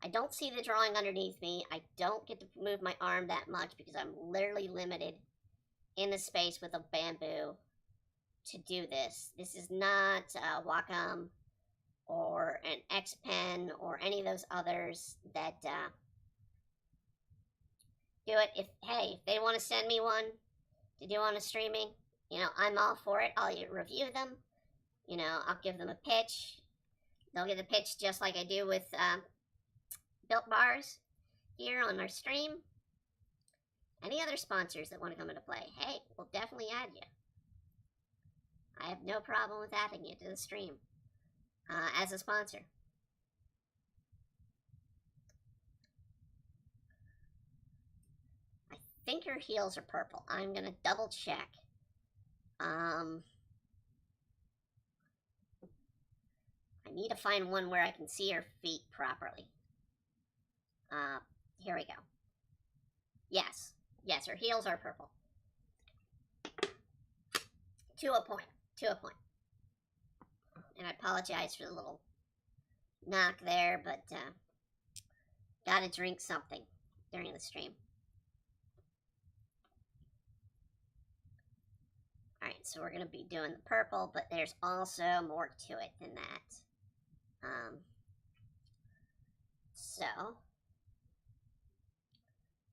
the drawing underneath me. I don't get to move my arm that much because I'm literally limited in the space with a bamboo to do this. This is not Wacom or an X Pen or any of those others that do it. If they want to send me one to do on a streaming, you know, I'm all for it. I'll review them. You know, I'll give them a pitch. They'll get a pitch just like I do with Built Bars here on our stream. Any other sponsors that want to come into play, hey, we'll definitely add you. I have no problem with adding you to the stream as a sponsor. I think her heels are purple. I'm going to double check. I need to find one where I can see her feet properly. Here we go. Yes. Yes, her heels are purple. To a point. To a point. And I apologize for the little knock there, but gotta drink something during the stream. Alright, so we're going to be doing the purple, but there's also more to it than that.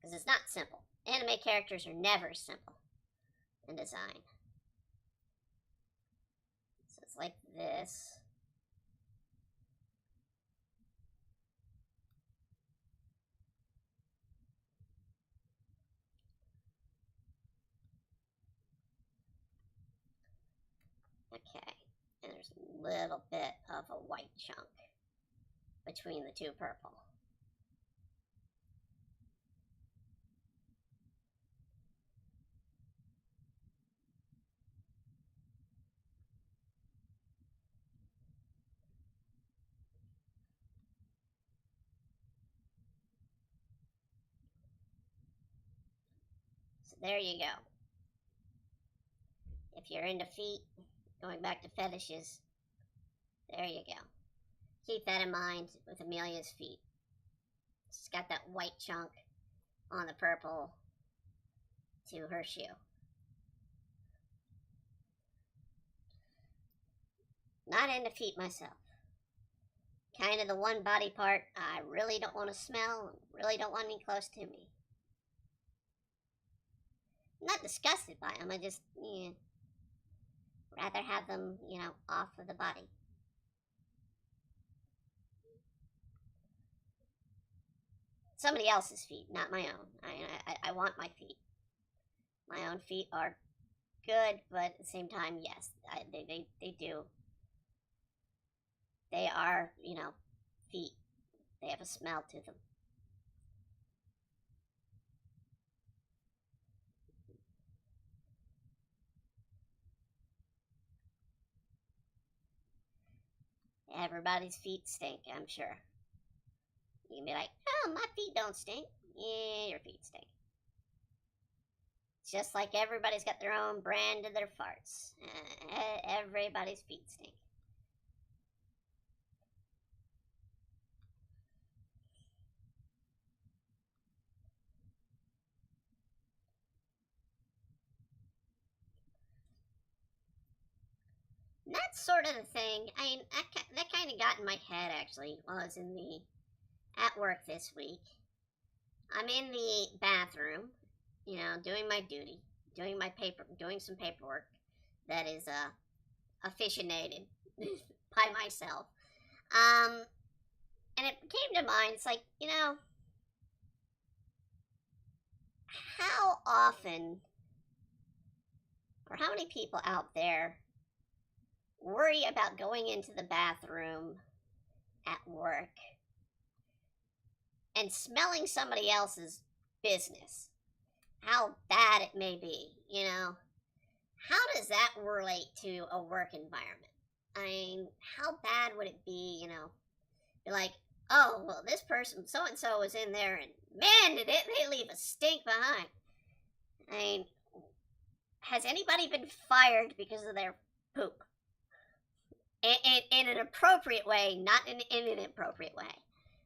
Because it's not simple. Anime characters are never simple in design. So it's like this. Okay, and there's a little bit of a white chunk between the two purple. So there you go. If you're into feet, going back to fetishes, there you go. Keep that in mind with Amelia's feet. She's got that white chunk on the purple to her shoe. Not into feet myself. Kind of the one body part I really don't want to smell, really don't want any close to me. I'm not disgusted by them, I just, rather have them, off of the body. Somebody else's feet, not my own. I want my feet. My own feet are good, but at the same time, yes, they do. They are, feet. They have a smell to them. Everybody's feet stink, I'm sure. You can be like, oh, my feet don't stink. Yeah, your feet stink. Just like everybody's got their own brand of their farts. Everybody's feet stink. Not that's sort of the thing. I mean, that kind of got in my head, actually, while I was at work this week. I'm in the bathroom, doing my duty, doing some paperwork that is officiated by myself. And it came to mind. It's like, how often or how many people out there worry about going into the bathroom at work and smelling somebody else's business, how bad it may be, How does that relate to a work environment? I mean, how bad would it be, be like, oh, well, this person, so-and-so was in there, and man, did they leave a stink behind. I mean, has anybody been fired because of their poop? In an appropriate way, not in an inappropriate way.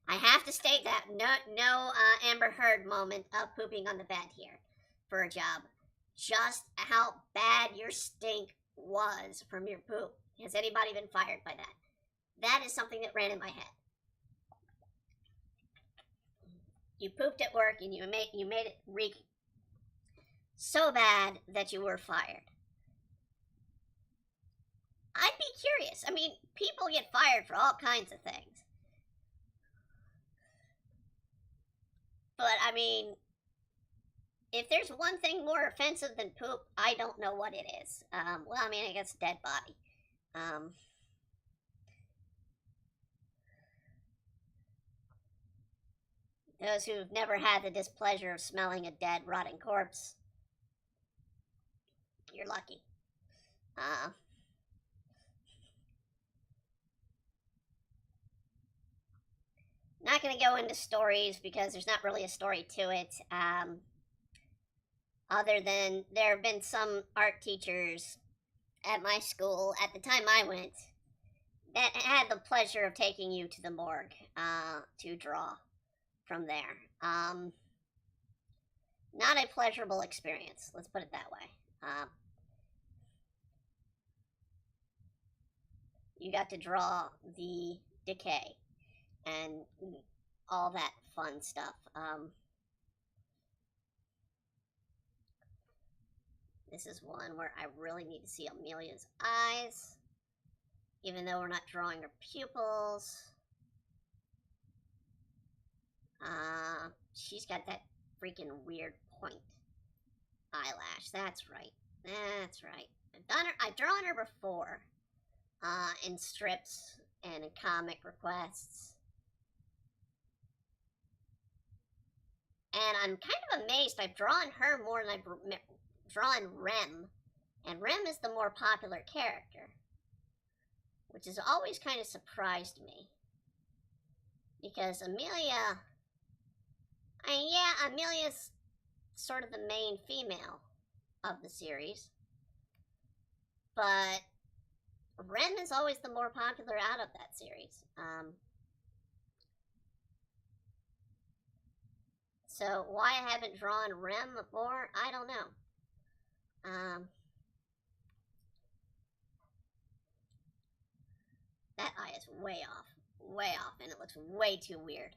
I have to state that. No Amber Heard moment of pooping on the bed here for a job. Just how bad your stink was from your poop. Has anybody been fired by that? That is something that ran in my head. You pooped at work and you made it reek so bad that you were fired. I'd be curious. I mean, people get fired for all kinds of things. But, I mean, if there's one thing more offensive than poop, I don't know what it is. I guess dead body. Those who've never had the displeasure of smelling a dead, rotting corpse, you're lucky. Not going to go into stories because there's not really a story to it. Other than there have been some art teachers at my school at the time I went that had the pleasure of taking you to the morgue to draw from there. Not a pleasurable experience, let's put it that way. You got to draw the decay and all that fun stuff. This is one where I really need to see Amelia's eyes, even though we're not drawing her pupils. She's got that freaking weird point eyelash. That's right. I've drawn her before, in strips and in comic requests. And I'm kind of amazed. I've drawn her more than I've drawn Rem. And Rem is the more popular character, which has always kind of surprised me. Because Amelia's sort of the main female of the series. But Rem is always the more popular out of that series. So why I haven't drawn Rem more, I don't know. That eye is way off, and it looks way too weird.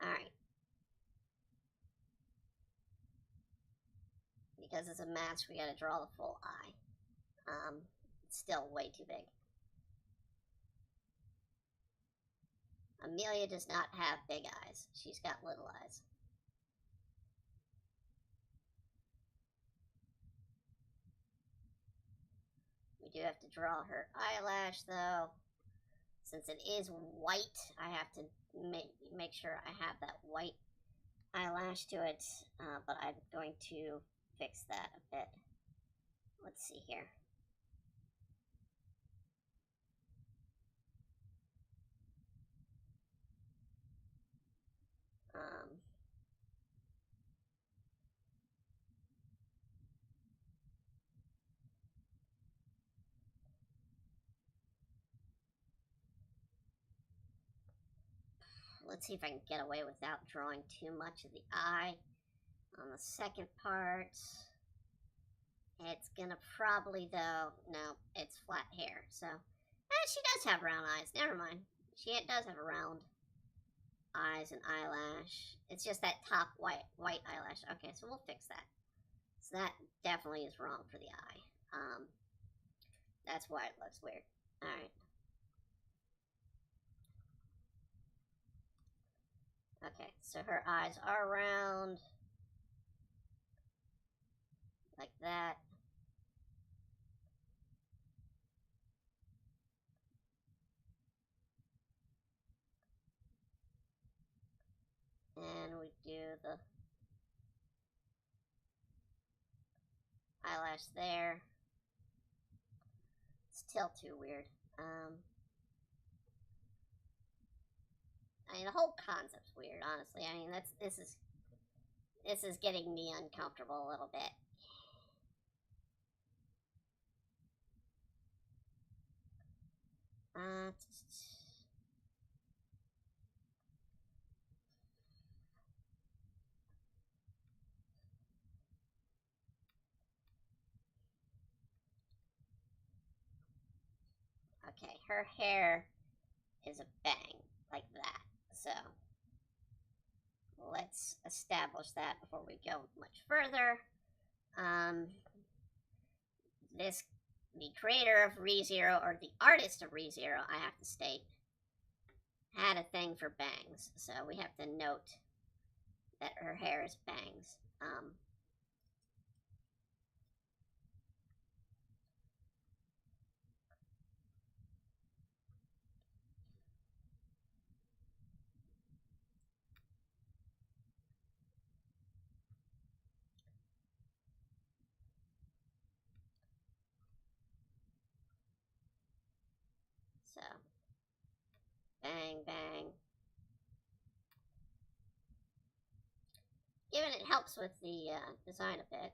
Alright. Because it's a mask, we gotta draw the full eye. It's still way too big. Amelia does not have big eyes. She's got little eyes. We do have to draw her eyelash, though. Since it is white, I have to make sure I have that white eyelash to it. But I'm going to fix that a bit. Let's see here. Let's see if I can get away without drawing too much of the eye. On the second part, it's gonna probably, though, no, it's flat hair, so. She does have round eyes, never mind. She does have a round eyes and eyelash. It's just that top white eyelash. Okay, so we'll fix that. So that definitely is wrong for the eye. That's why it looks weird. Alright. Okay, so her eyes are round. Like that. And we do the eyelash there. It's still too weird. I mean, the whole concept's weird, honestly. I mean, this is getting me uncomfortable a little bit. Okay, her hair is a bang, like that. So, let's establish that before we go much further. The creator of ReZero, or the artist of ReZero, I have to state, had a thing for bangs. So we have to note that her hair is bangs. So, bang, bang. Given it helps with the design a bit.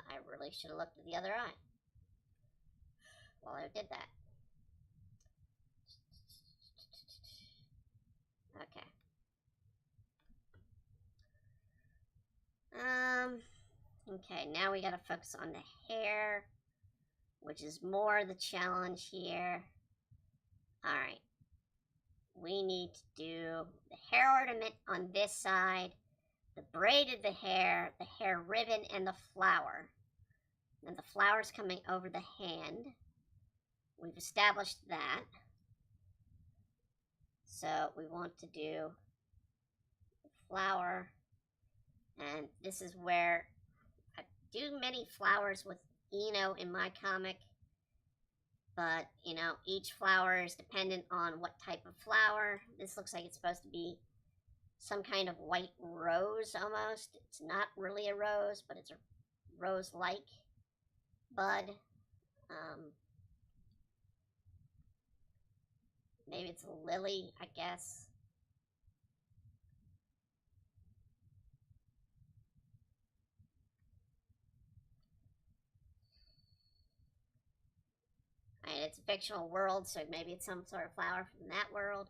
I really should have looked at the other eye while I did that. Okay. Okay, now we gotta focus on the hair, which is more the challenge here. Alright. We need to do the hair ornament on this side, the braid of the hair ribbon, and the flower. And the flower's coming over the hand. We've established that. So we want to do the flower. And this is where I do many flowers with Eno in my comic. But, you know, each flower is dependent on what type of flower. This looks like it's supposed to be some kind of white rose almost. It's not really a rose, but it's a rose-like bud. Maybe it's a lily, I guess. And it's a fictional world, so maybe it's some sort of flower from that world.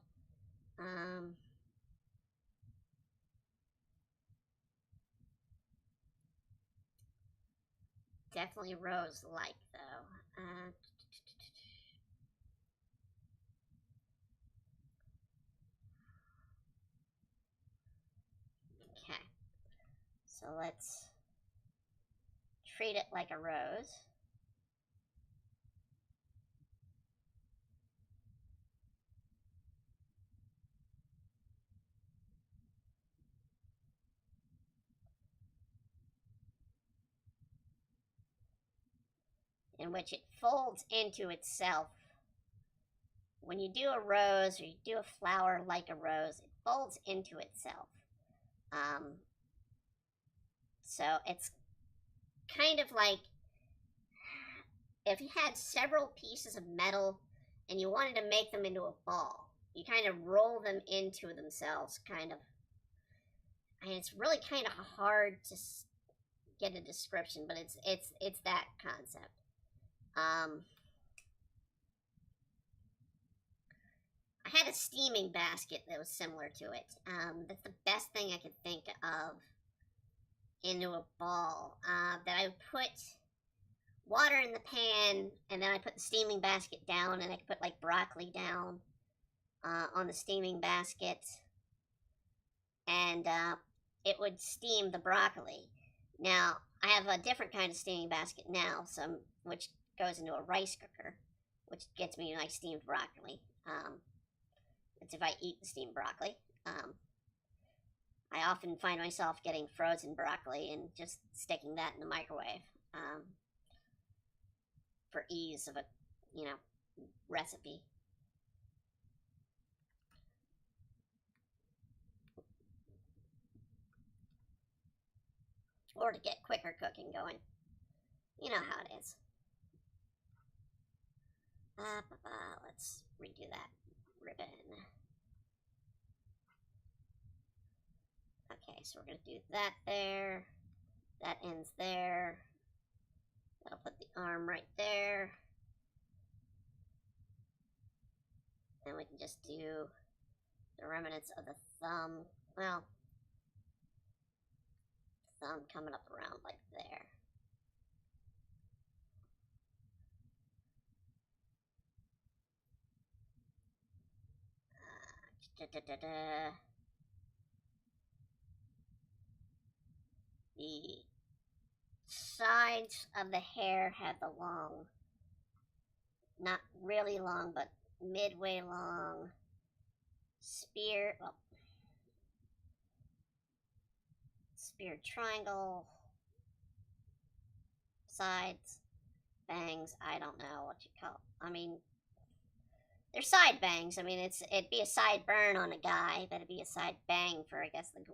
Definitely rose-like, though. Okay. So let's treat it like a rose. In which it folds into itself. When you do a rose or you do a flower like a rose, it folds into itself. So it's kind of like if you had several pieces of metal and you wanted to make them into a ball. You kind of roll them into themselves, kind of. And it's really kind of hard to get a description, but it's that concept. I had a steaming basket that was similar to it. That's the best thing I could think of into a ball. That I would put water in the pan, and then I put the steaming basket down, and I could put like broccoli down on the steaming basket, and it would steam the broccoli. Now, I have a different kind of steaming basket now, which goes into a rice cooker, which gets me my steamed broccoli. It's if I eat the steamed broccoli. I often find myself getting frozen broccoli and just sticking that in the microwave for ease of a, recipe. Or to get quicker cooking going. You know how it is. Let's redo that ribbon. Okay, so we're going to do that there. That ends there. That'll put the arm right there. Then we can just do the remnants of the thumb. Well, thumb coming up around like there. The sides of the hair have the long, not really long, but midway long spear, spear triangle, sides, bangs, I don't know what you call it. I mean, they're side bangs. I mean, it'd be a side burn on a guy, but it'd be a side bang for, I guess, the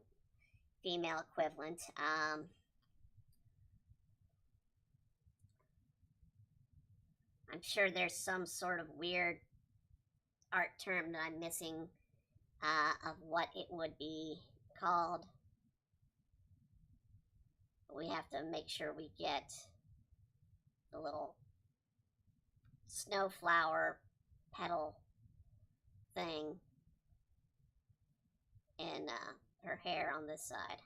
female equivalent. I'm sure there's some sort of weird art term that I'm missing of what it would be called. But we have to make sure we get the little snowflower petal thing in her hair on this side.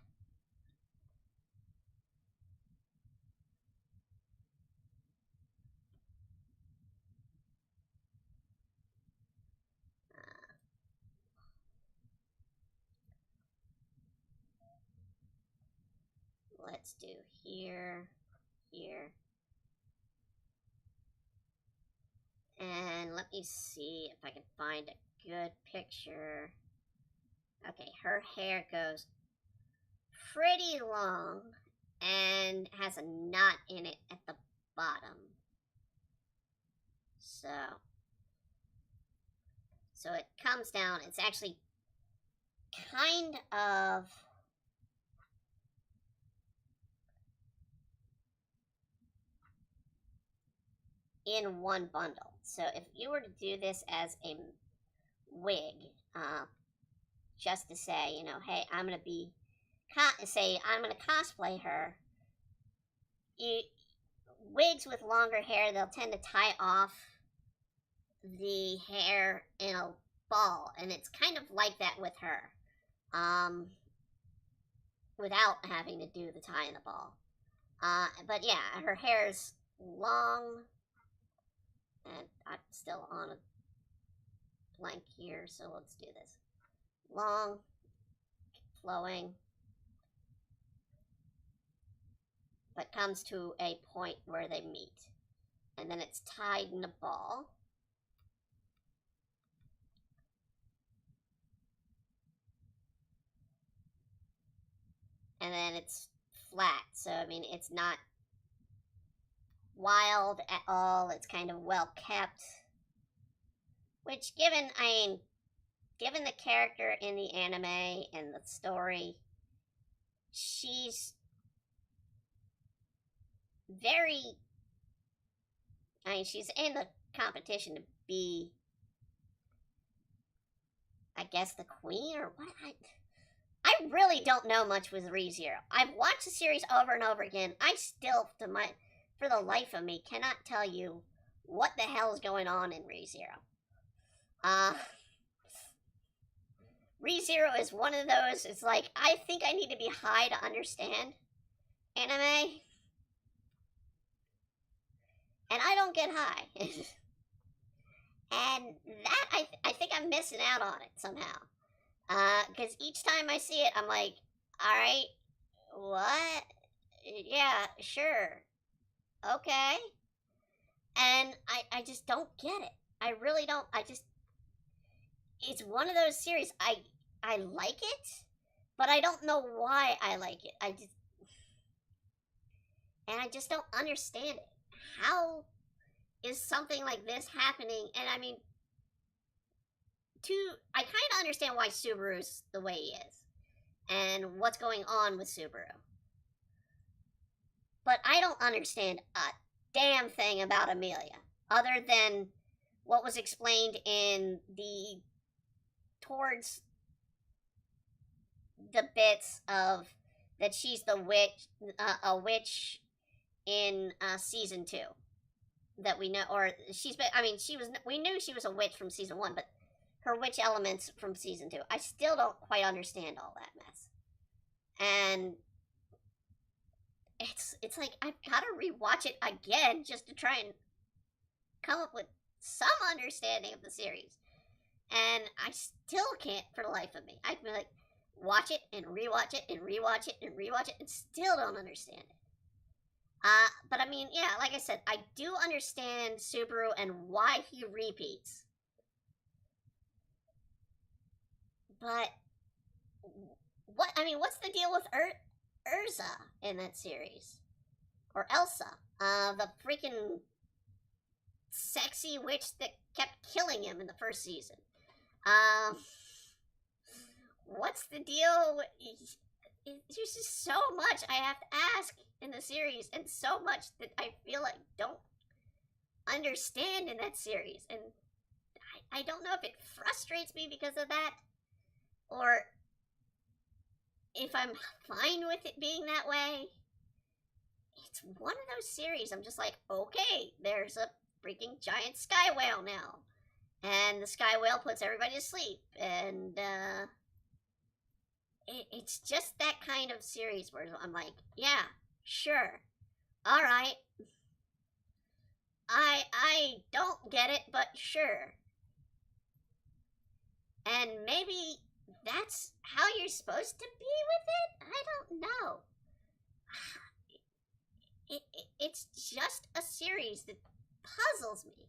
Let's do here, here. And let me see if I can find a good picture. Okay, her hair goes pretty long and has a knot in it at the bottom. So it comes down. It's actually kind of in one bundle. So if you were to do this as a wig, just to say, hey, I'm going to cosplay her. Wigs with longer hair, they'll tend to tie off the hair in a ball, and it's kind of like that with her, without having to do the tie in the ball. But yeah, her hair's long, and I'm still on a blank here, so let's do this. Long, flowing, but comes to a point where they meet. And then it's tied in a ball. And then it's flat, so I mean, it's not wild at all. It's kind of well kept. Which, given the character in the anime and the story, she's she's in the competition to be, I guess, the queen, or what? I really don't know much with ReZero. I've watched the series over and over again. I still, for the life of me, cannot tell you what the hell is going on in ReZero. ReZero is one of those, it's like, I think I need to be high to understand anime. And I don't get high. And that, I think I'm missing out on it somehow. Because each time I see it, I'm like, alright, what? Yeah, sure. Okay. And I just don't get it. I really don't. It's one of those series, I like it, but I don't know why I like it. I just don't understand it. How is something like this happening? And I mean, I kind of understand why Subaru's the way he is and what's going on with Subaru. But I don't understand a damn thing about Amelia other than what was explained towards the bits of that she's the witch, a witch in season 2 that we know, or we knew she was a witch from season 1, but her witch elements from season 2. I still don't quite understand all that mess. And it's like I've got to rewatch it again just to try and come up with some understanding of the series. And I still can't for the life of me. I can like watch it and rewatch it and rewatch it and rewatch it and still don't understand it. But I mean, yeah, like I said, I do understand Subaru and why he repeats. But what's the deal with Urza in that series? Or Elsa, the freaking sexy witch that kept killing him in the first season. What's the deal? There's just so much I have to ask in the series, and so much that I feel like don't understand in that series. And I don't know if it frustrates me because of that, or if I'm fine with it being that way. It's one of those series I'm just like, okay, there's a freaking giant sky whale now. And the sky whale puts everybody to sleep. And it's just that kind of series where I'm like, yeah, sure, all right. I don't get it, but sure. And maybe that's how you're supposed to be with it? I don't know. It's just a series that puzzles me.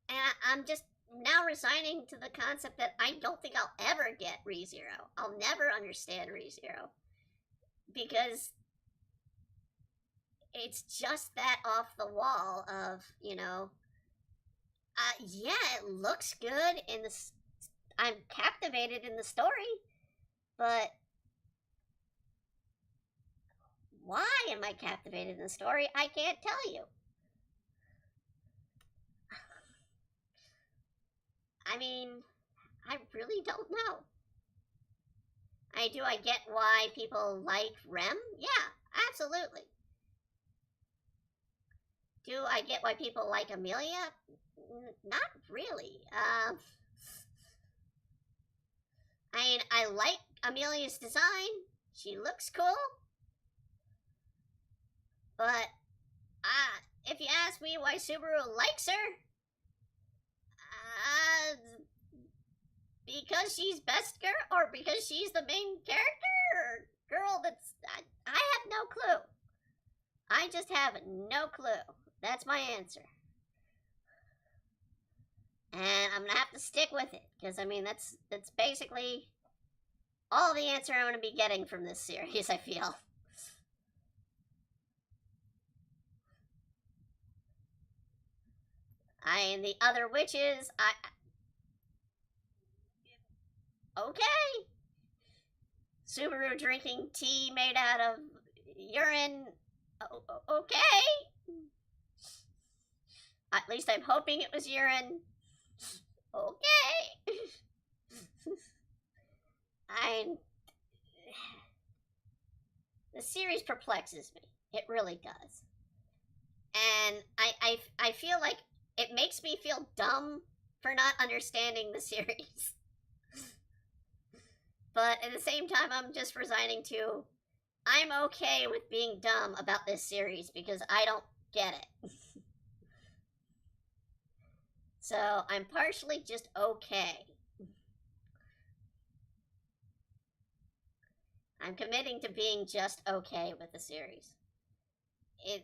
And I'm just now resigning to the concept that I don't think I'll ever get ReZero. I'll never understand ReZero. Because it's just that off the wall of, yeah, it looks good in the... I'm captivated in the story, but why am I captivated in the story? I can't tell you. I mean, I really don't know. Do I get why people like Rem? Yeah, absolutely. Do I get why people like Amelia? Not really. I like Amelia's design. She looks cool. But, if you ask me why Subaru likes her, because she's best girl, or because she's the main character, or girl that's... I have no clue. I just have no clue. That's my answer. And I'm gonna have to stick with it, because, that's basically all the answer I'm gonna be getting from this series, I feel. The other witches, okay. Subaru drinking tea made out of urine, okay. At least I'm hoping it was urine. Okay. The series perplexes me. It really does. And I feel like it makes me feel dumb for not understanding the series. But at the same time, I'm just resigning to, I'm okay with being dumb about this series because I don't get it. So I'm partially just okay. I'm committing to being just okay with the series.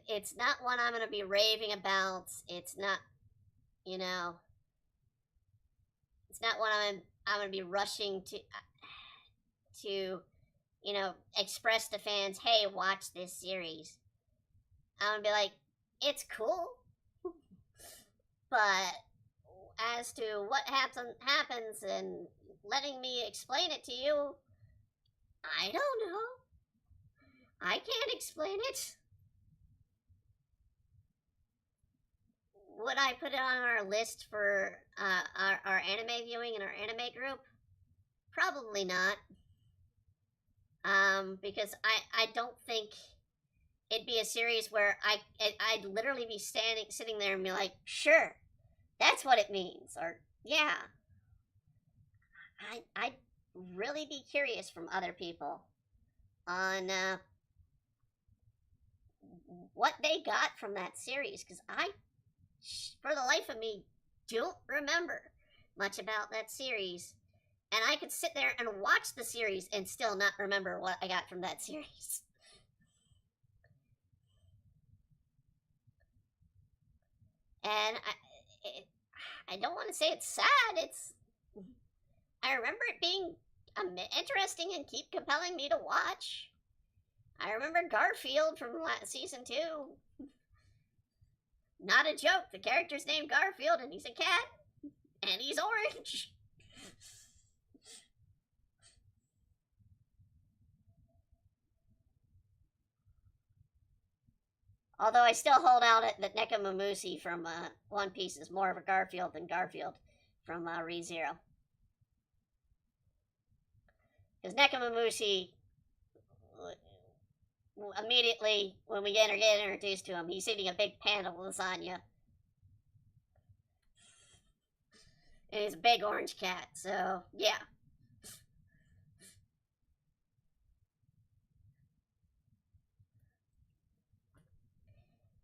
It's not one I'm going to be raving about. It's not, you know, it's not one I'm going to be rushing to, you know, express to fans, hey, watch this series. I'm going to be like, it's cool. But as to what happens and letting me explain it to you, I don't know. I can't explain it. Would I put it on our list for our anime viewing in our anime group? Probably not. Because I don't think it'd be a series where I'd literally be sitting there and be like, sure, that's what it means, or yeah. I'd really be curious from other people on what they got from that series, because I, for the life of me, don't remember much about that series. And I could sit there and watch the series and still not remember what I got from that series. And I don't want to say it's sad. I remember it being interesting and keep compelling me to watch. I remember Garfield from season 2. Not a joke. The character's named Garfield, and he's a cat, and he's orange. Although I still hold out that Nekomamushi from One Piece is more of a Garfield than Garfield from ReZero. Because Nekomamushi, immediately when we get introduced to him, he's eating a big pan of lasagna. And he's a big orange cat, so yeah.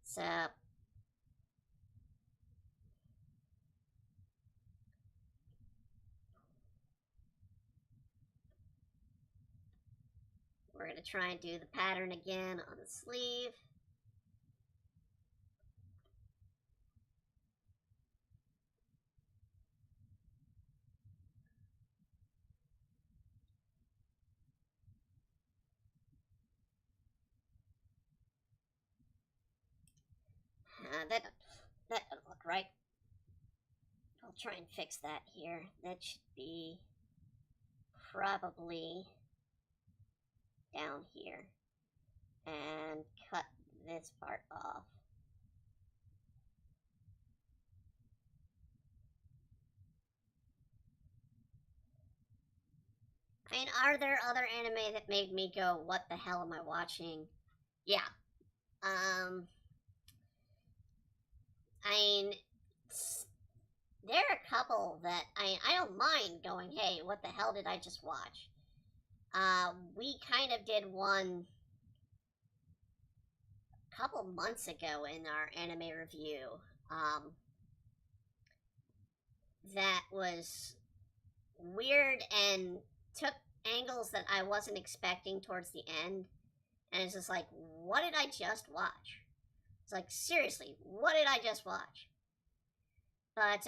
So we're going to try and do the pattern again on the sleeve. That doesn't look right. I'll try and fix that here. That should be probably down here. And cut this part off. I mean, are there other anime that made me go, what the hell am I watching? Yeah. I mean, there are a couple that I don't mind going, hey, what the hell did I just watch? We kind of did one a couple months ago in our anime review. That was weird and took angles that I wasn't expecting towards the end. And it's just like, what did I just watch? It's like, seriously, what did I just watch? But,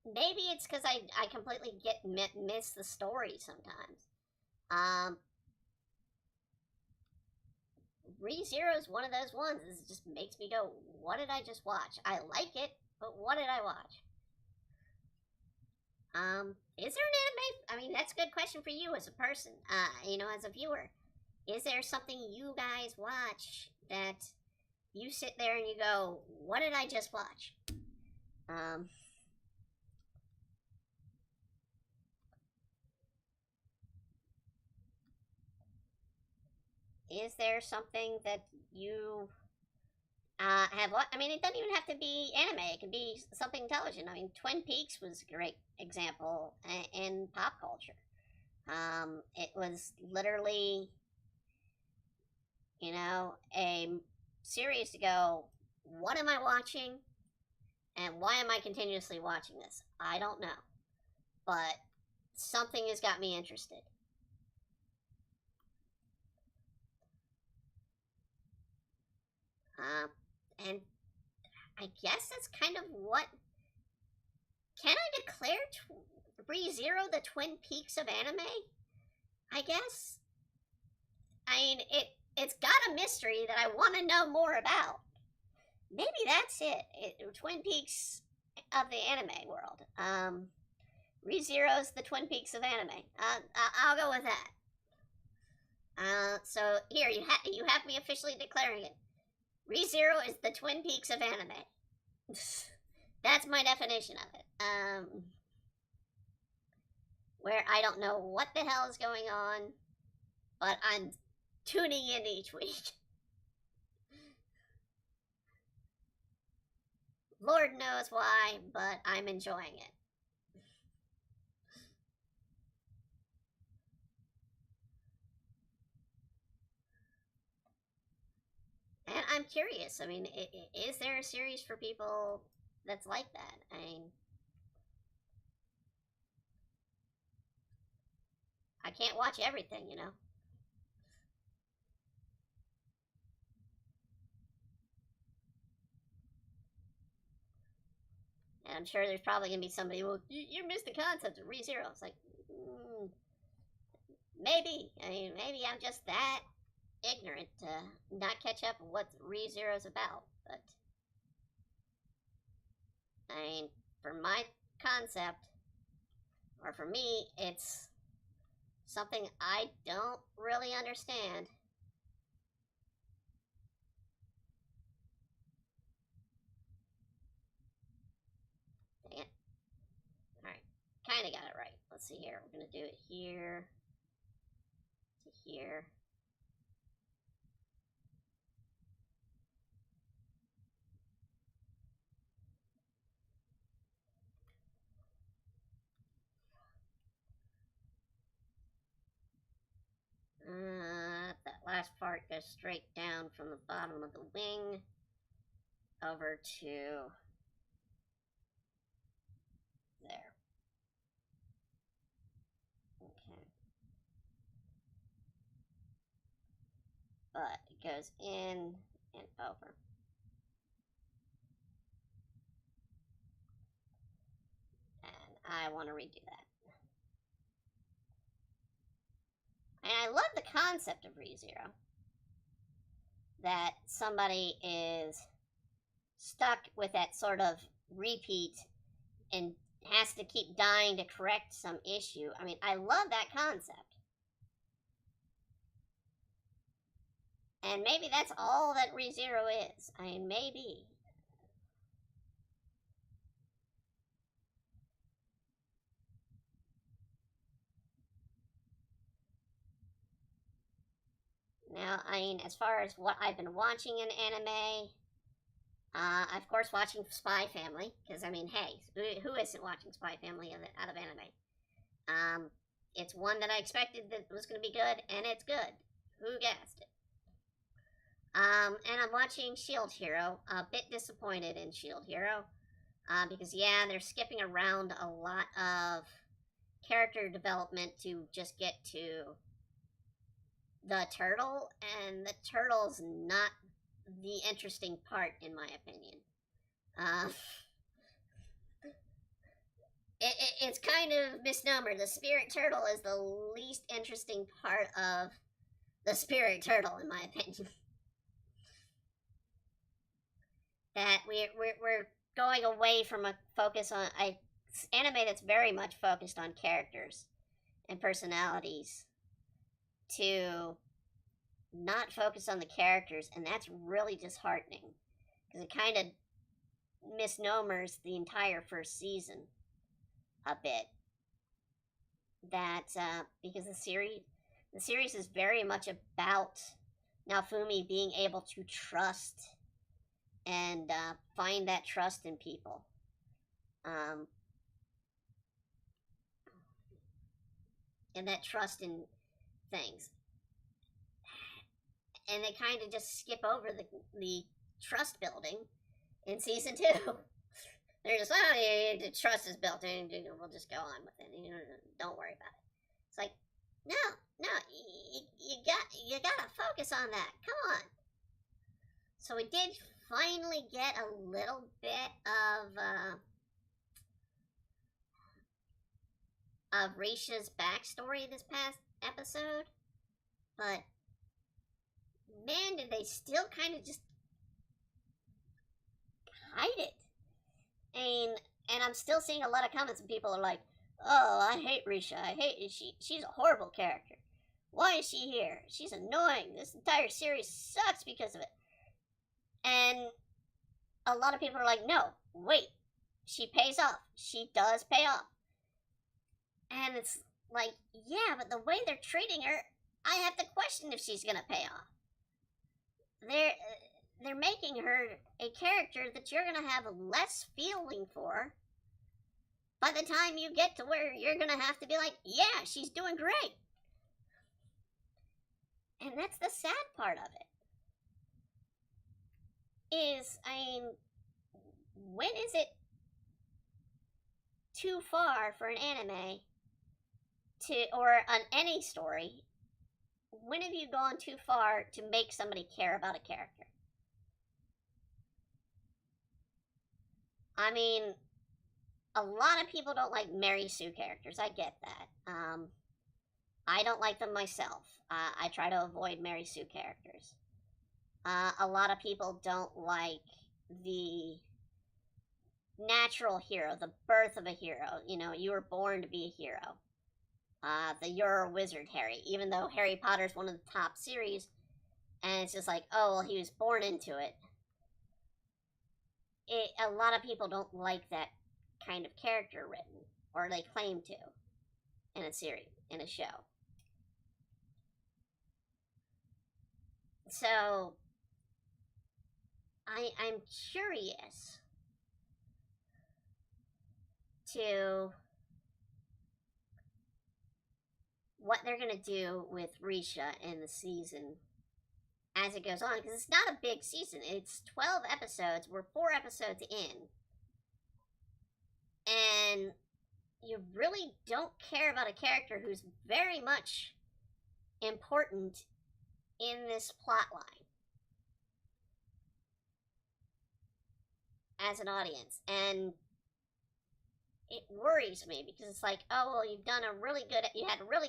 maybe it's because I completely miss the story sometimes. ReZero is one of those ones that just makes me go, what did I just watch? I like it, but what did I watch? Is there an anime? I mean, that's a good question for you as a person, you know, as a viewer. Is there something you guys watch that you sit there and you go, what did I just watch? is there something that you have what? I mean, it doesn't even have to be anime. It can be something television. I mean, Twin Peaks was a great example in pop culture. It was literally, a series to go, what am I watching? And why am I continuously watching this? I don't know. But something has got me interested. And I guess that's kind of what. Can I declare ReZero the Twin Peaks of anime? I guess. I mean, it's got a mystery that I want to know more about. Maybe that's it. Twin Peaks of the anime world. ReZero's the Twin Peaks of anime. I'll go with that. So here you have me officially declaring it. ReZero is the Twin Peaks of anime. That's my definition of it. Where I don't know what the hell is going on, but I'm tuning in each week. Lord knows why, but I'm enjoying it. And I'm curious. I mean, is there a series for people that's like that? I mean, I can't watch everything, And I'm sure there's probably going to be somebody, well, you missed the concept of ReZero. It's like, maybe. I mean, maybe I'm just that ignorant to not catch up on what ReZero's about. But, I mean, for my concept, or for me, it's something I don't really understand. Dang it. Alright, kind of got it right. Let's see here. We're going to do it here to here. That last part goes straight down from the bottom of the wing over to there. Okay. But it goes in and over. And I want to redo that. And I love the concept of ReZero. That somebody is stuck with that sort of repeat and has to keep dying to correct some issue. I mean, I love that concept. And maybe that's all that ReZero is. I mean, maybe. Now, I mean, as far as what I've been watching in anime, of course, watching Spy Family, because, I mean, hey, who isn't watching Spy Family out of anime? It's one that I expected that was going to be good, and it's good. Who guessed it? And I'm watching Shield Hero. A bit disappointed in Shield Hero, because, yeah, they're skipping around a lot of character development to just get to the turtle, and the turtle's not the interesting part, in my opinion. It's kind of misnomer. The spirit turtle is the least interesting part of the spirit turtle, in my opinion. That we're going away from a focus on anime that's very much focused on characters and personalities to not focus on the characters, and that's really disheartening because it kind of misnomers the entire first season a bit. That because the series is very much about Naofumi being able to trust and find that trust in people. And that trust in things. And they kind of just skip over the trust building in season 2. They're just, oh, yeah, the trust is built, and we'll just go on with it. Don't worry about it. It's like, no, you gotta focus on that. Come on. So we did finally get a little bit of Risha's backstory this past episode, but man, did they still kind of just hide it. And I'm still seeing a lot of comments, and people are like, oh, I hate Risha. I hate it. She's a horrible character. Why is she here? She's annoying. This entire series sucks because of it. And a lot of people are like, no, wait. She pays off. She does pay off. And it's like, yeah, but the way they're treating her, I have to question if she's gonna pay off. They're making her a character that you're gonna have less feeling for by the time you get to where you're gonna have to be like, yeah, she's doing great. And that's the sad part of it. Is, when is it too far for an anime or on any story? When have you gone too far to make somebody care about a character? A lot of people don't like Mary Sue characters. I get that. I don't like them myself. I try to avoid Mary Sue characters. A lot of people don't like the natural hero, the birth of a hero. You were born to be a hero. You're a wizard, Harry. Even though Harry Potter's one of the top series, and it's just like, oh, well, he was born into it. A lot of people don't like that kind of character written, or they claim to, in a series, in a show. So, I'm curious to what they're going to do with Risha in the season as it goes on, because it's not a big season. It's 12 episodes. We're 4 episodes in. And you really don't care about a character who's very much important in this plot line as an audience. And it worries me, because it's like, oh, well, you had a really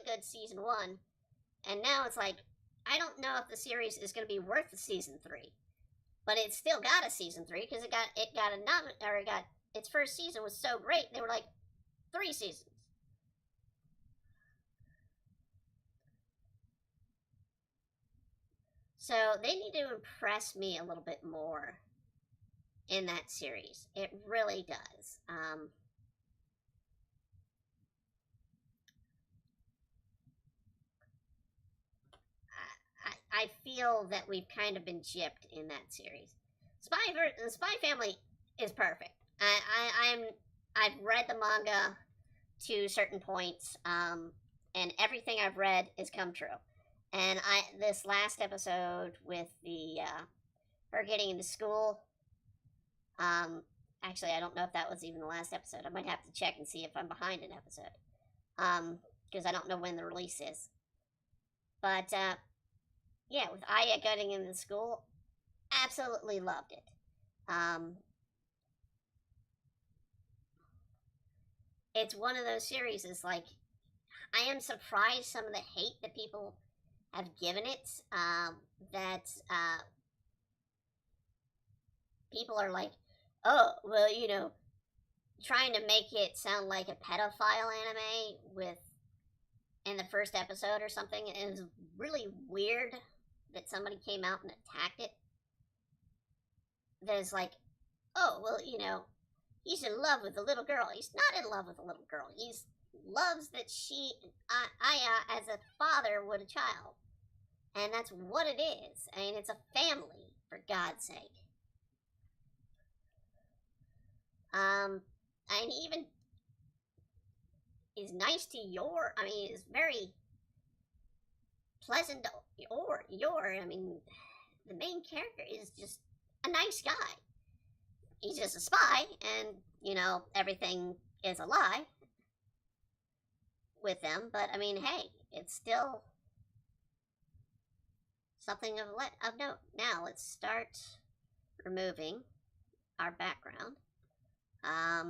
good season 1, and now it's like, I don't know if the series is going to be worth the season 3, but it still got a season 3 because it got its first season was so great. They were like 3 seasons. So they need to impress me a little bit more in that series. It really does. I feel that we've kind of been gypped in that series. The Spy Family is perfect. I've read the manga to certain points, and everything I've read has come true. And this last episode with her getting into school, actually, I don't know if that was even the last episode. I might have to check and see if I'm behind an episode, because I don't know when the release is. But yeah, with Aya getting into school, absolutely loved it. It's one of those series, is like, I am surprised some of the hate that people have given it, that people are like, oh, well, trying to make it sound like a pedophile anime in the first episode or something. It was really weird that somebody came out and attacked it. There's like, oh, well, he's in love with a little girl. He's not in love with a little girl. He loves that Aya, as a father, would a child. And that's what it is. I mean, it's a family, for God's sake. And even is nice to Yor. I mean, is very pleasant to Yor. I mean, the main character is just a nice guy. He's just a spy, and, you know, everything is a lie with them. But, I mean, hey, it's still something of note. Now, let's start removing our background. I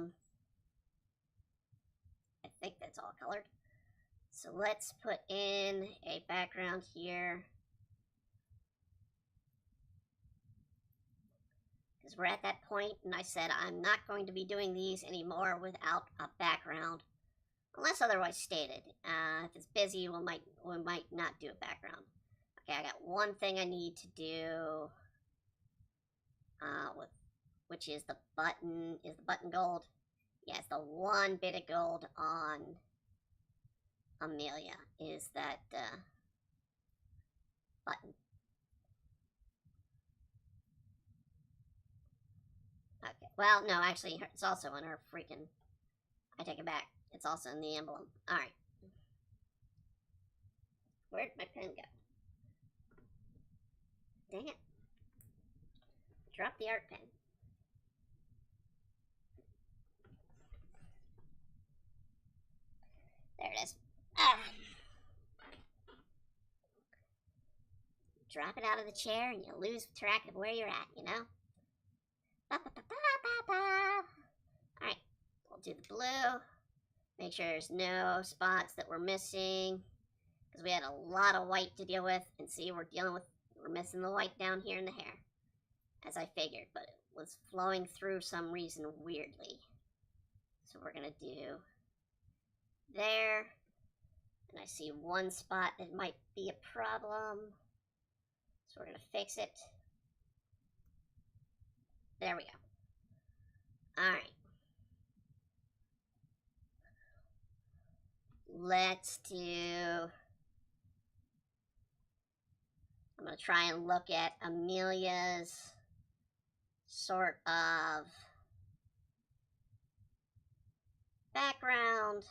think that's all colored. So let's put in a background here. Because we're at that point, and I said I'm not going to be doing these anymore without a background. Unless otherwise stated. If it's busy, we might not do a background. Okay, I got one thing I need to do. Which is the button. Is the button gold? Yes, the one bit of gold on Amelia is that button. Okay, well, no, actually, it's also in her freaking... I take it back. It's also in the emblem. Alright. Where'd my pen go? Dang it. Drop the art pen. There it is. Drop it out of the chair and you lose track of where you're at, you know? Alright, we'll do the blue. Make sure there's no spots that we're missing. Because we had a lot of white to deal with. And see, we're missing the white down here in the hair. As I figured, but it was flowing through some reason weirdly. So we're going to do there. And I see one spot that might be a problem. So we're going to fix it. There we go. Alright. Let's do... I'm going to try and look at Amelia's sort of background.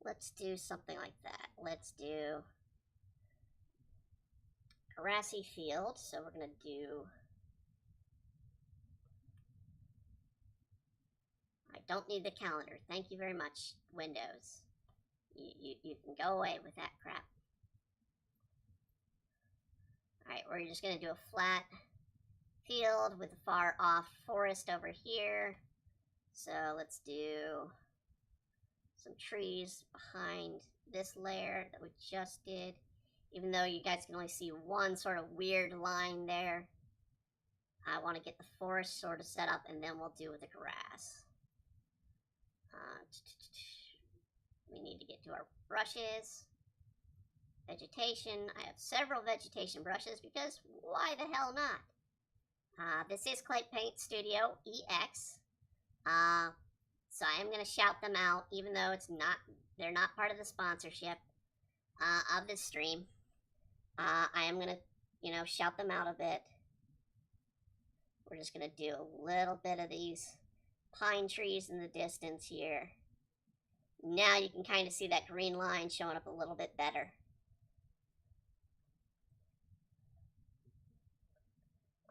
Let's do something like that. Let's do grassy field. So we're going to do... I don't need the calendar. Thank you very much, Windows. You can go away with that crap. Alright, we're just going to do a flat field with a far off forest over here. So let's do some trees behind this layer that we just did. Even though you guys can only see one sort of weird line there. I want to get the forest sort of set up and then we'll do the grass. We need to get to our brushes. Vegetation. I have several vegetation brushes because why the hell not? This is Clay Paint Studio EX. So I am going to shout them out, even though they're not part of the sponsorship of this stream. I am going to, shout them out a bit. We're just going to do a little bit of these pine trees in the distance here. Now you can kind of see that green line showing up a little bit better.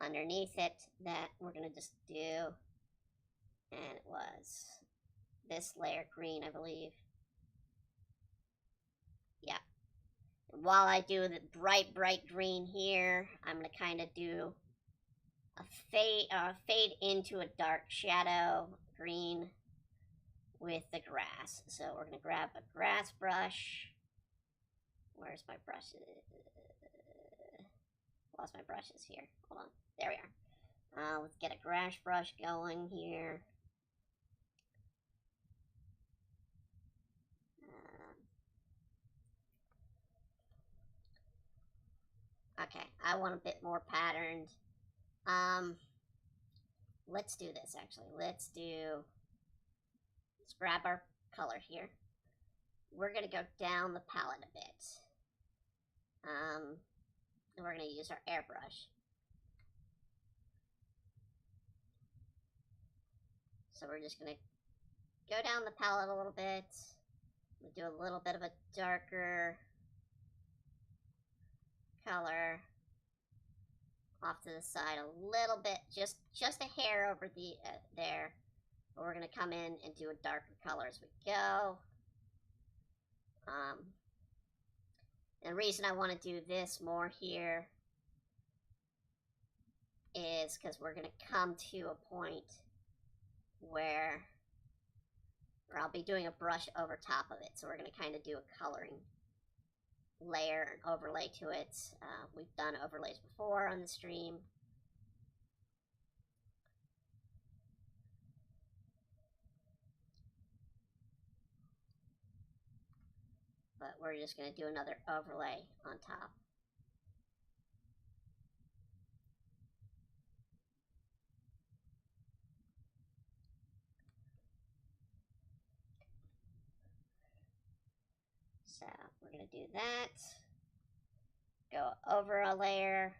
Underneath it, that we're going to just do, and it was this layer green, I believe. Yeah. And while I do the bright green here, I'm going to kind of do a fade into a dark shadow green with the grass. So we're going to grab a grass brush. Where's my brushes? Lost my brushes here. Hold on. There we are. Let's get a grass brush going here. Okay, I want a bit more patterned. Let's do this actually. Let's grab our color here. We're gonna go down the palette a bit. And we're going to use our airbrush. So we're just going to go down the palette a little bit. We'll do a little bit of a darker color off to the side a little bit, just a hair over the there. But we're going to come in and do a darker color as we go. And the reason I want to do this more here is because we're going to come to a point where I'll be doing a brush over top of it. So we're going to kind of do a coloring layer and overlay to it. We've done overlays before on the stream. But we're just going to do another overlay on top. So we're going to do that. Go over a layer.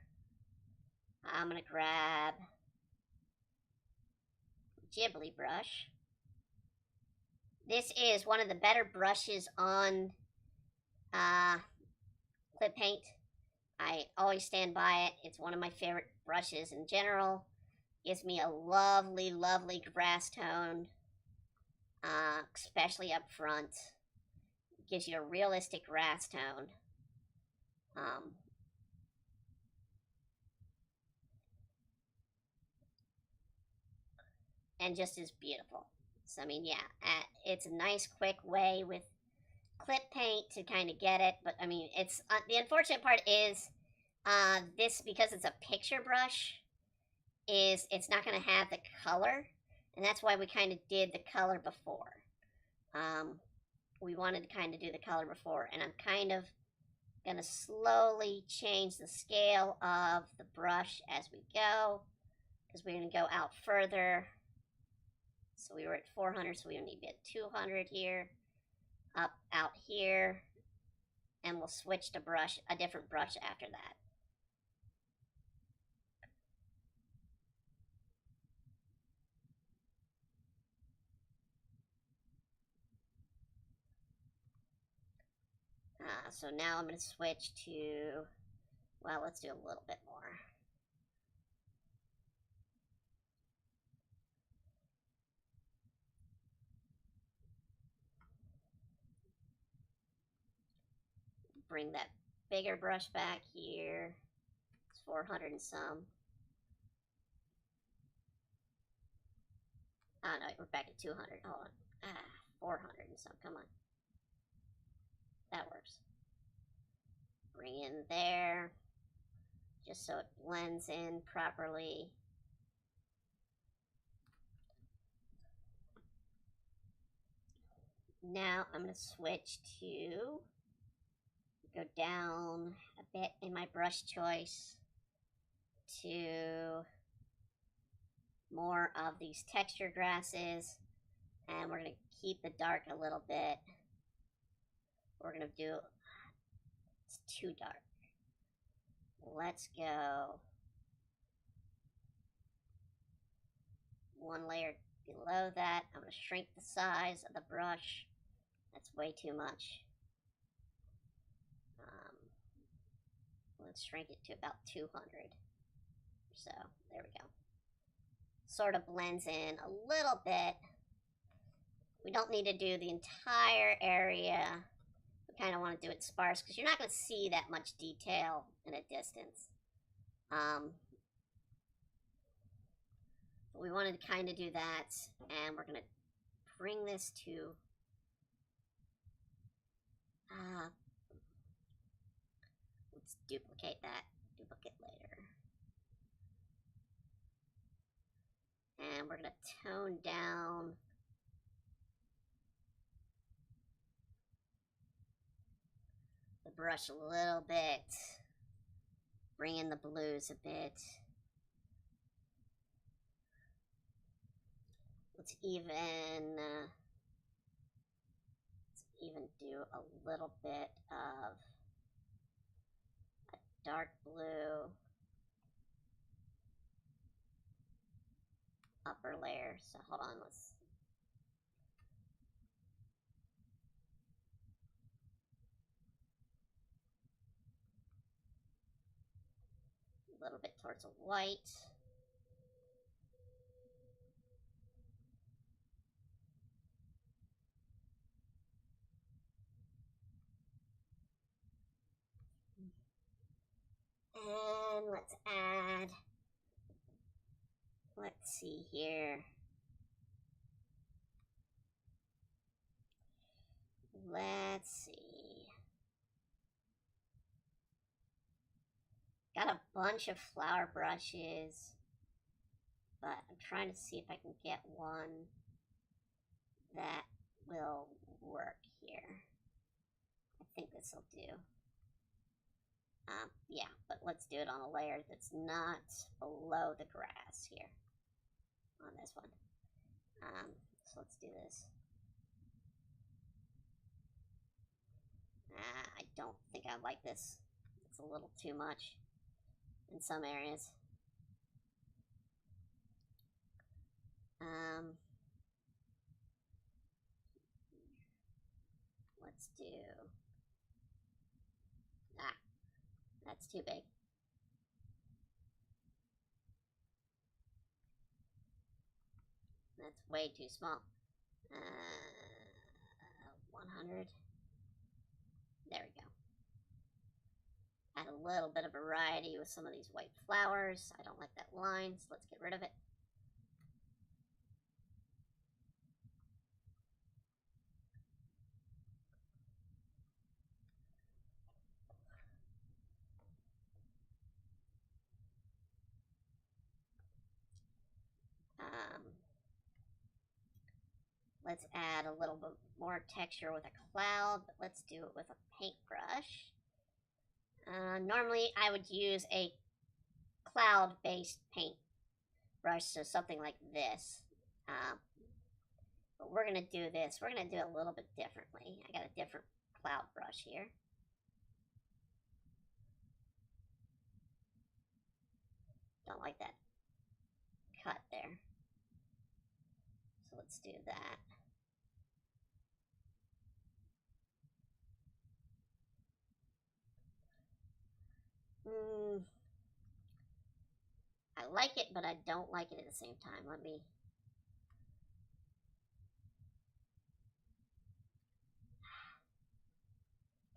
I'm going to grab Ghibli brush. This is one of the better brushes on Clip Paint. I always stand by it. It's one of my favorite brushes in general. Gives me a lovely, lovely grass tone, especially up front. Gives you a realistic grass tone. And just is beautiful. So, I mean, yeah, it's a nice, quick way with Clip Paint to kind of get it. But, I mean, it's the unfortunate part is this, because it's a picture brush, is it's not going to have the color. And that's why we kind of did the color before. We wanted to kind of do the color before. And I'm kind of going to slowly change the scale of the brush as we go, because we're going to go out further. So we were at 400, so we need to be at 200 here, up out here, and we'll switch to brush, a different brush after that. So now I'm going to switch to, well, let's do a little bit more. Bring that bigger brush back here. It's 400 and some. Oh no, we're back at 200. Hold on. 400 and some. Come on. That works. Bring in there, just so it blends in properly. Now I'm going to switch to, go down a bit in my brush choice to more of these texture grasses, and we're going to keep the dark a little bit. We're going to do, it's too dark. Let's go one layer below that. I'm going to shrink the size of the brush. That's way too much. Let's shrink it to about 200. So, there we go. Sort of blends in a little bit. We don't need to do the entire area. We kind of want to do it sparse because you're not going to see that much detail in a distance. But we wanted to kind of do that, and we're going to bring this to let's duplicate that. Duplicate later. And we're going to tone down the brush a little bit. Bring in the blues a bit. Let's even do a little bit of dark blue upper layer. So hold on, let's. A little bit towards a white. And let's add, let's see here. Let's see. Got a bunch of flower brushes, but I'm trying to see if I can get one that will work here. I think this will do. Yeah, but let's do it on a layer that's not below the grass here. On this one. So let's do this. I don't think I like this. It's a little too much in some areas. Let's do. That's too big. That's way too small. 100. There we go. Add a little bit of variety with some of these white flowers. I don't like that line, so let's get rid of it. Let's add a little bit more texture with a cloud, but let's do it with a paintbrush. Normally, I would use a cloud-based paintbrush, so something like this. But we're going to do this. We're going to do it a little bit differently. I got a different cloud brush here. Don't like that cut there. So let's do that. I like it, but I don't like it at the same time. Let me.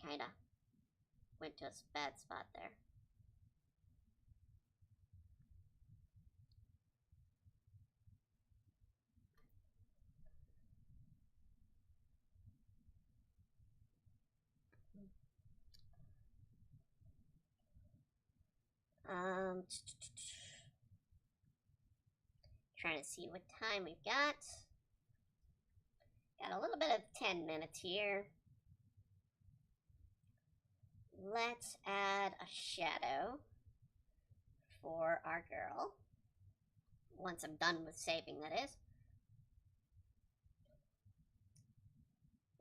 Kinda went to a bad spot there. Trying to see what time we've got. Got a little bit of 10 minutes here. Let's add a shadow for our girl. Once I'm done with saving, that is.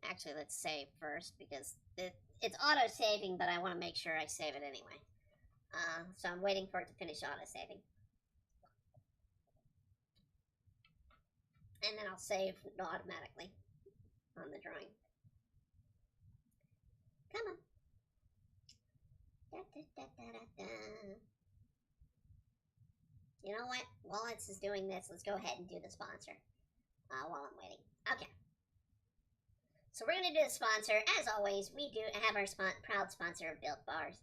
Actually, let's save first because it's auto-saving, but I want to make sure I save it anyway. So I'm waiting for it to finish auto-saving. And then I'll save automatically on the drawing. Come on. Da, da, da, da, da, da. You know what? While it's doing this, let's go ahead and do the sponsor while I'm waiting. Okay. So we're going to do the sponsor. As always, we do have our proud sponsor of Built Bars.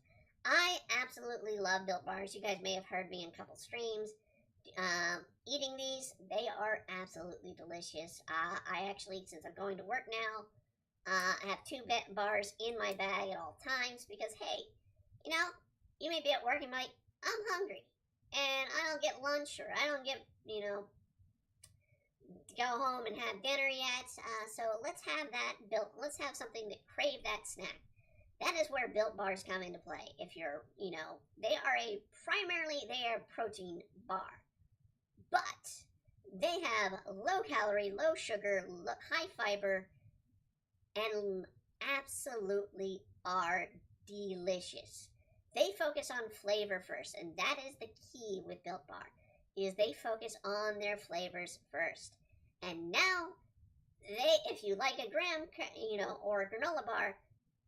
I absolutely love Built Bars. You guys may have heard me in a couple streams eating these. They are absolutely delicious. I actually, since I'm going to work now, I have 2 bars in my bag at all times because, hey, you know, you may be at work and be like, I'm hungry, and I don't get lunch, or I don't get, you know, to go home and have dinner yet, so let's have that built. Let's have something to crave that snack. That is where Built Bars come into play. If you're, you know, they are primarily a protein bar, but they have low calorie, low sugar, high fiber, and absolutely are delicious. they focus on flavor first, and that is the key with Built Bar, is they focus on their flavors first. And now, if you like a graham, or a granola bar,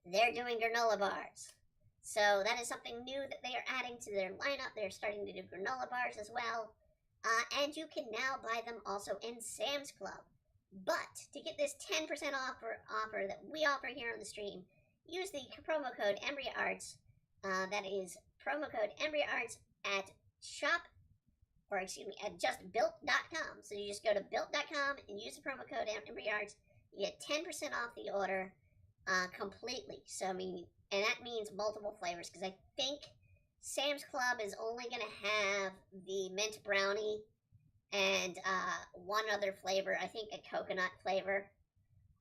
they're doing granola bars. So that is something new that they are adding to their lineup. They're starting to do granola bars as well. And you can now buy them also in Sam's Club. But to get this 10% offer that we offer here on the stream, use the promo code EmbryoArts. That is promo code EmbryoArts at justbuilt.com. So you just go to built.com and use the promo code EmbryoArts. You get 10% off the order completely. So, and that means multiple flavors, because I think Sam's Club is only going to have the mint brownie and one other flavor, I think a coconut flavor.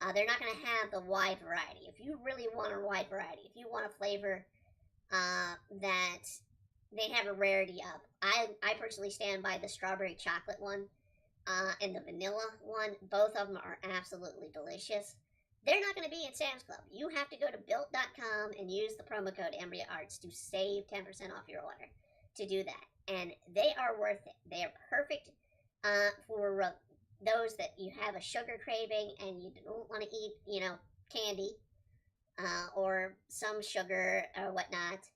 They're not going to have the wide variety. If you really want a wide variety, if you want a flavor that they have a rarity of, I personally stand by the strawberry chocolate one and the vanilla one. Both of them are absolutely delicious. They're not going to be in Sam's Club. You have to go to built.com and use the promo code EmbryoArts to save 10% off your order to do that. And they are worth it. They are perfect for those that you have a sugar craving and you don't want to eat, candy or some sugar or whatnot.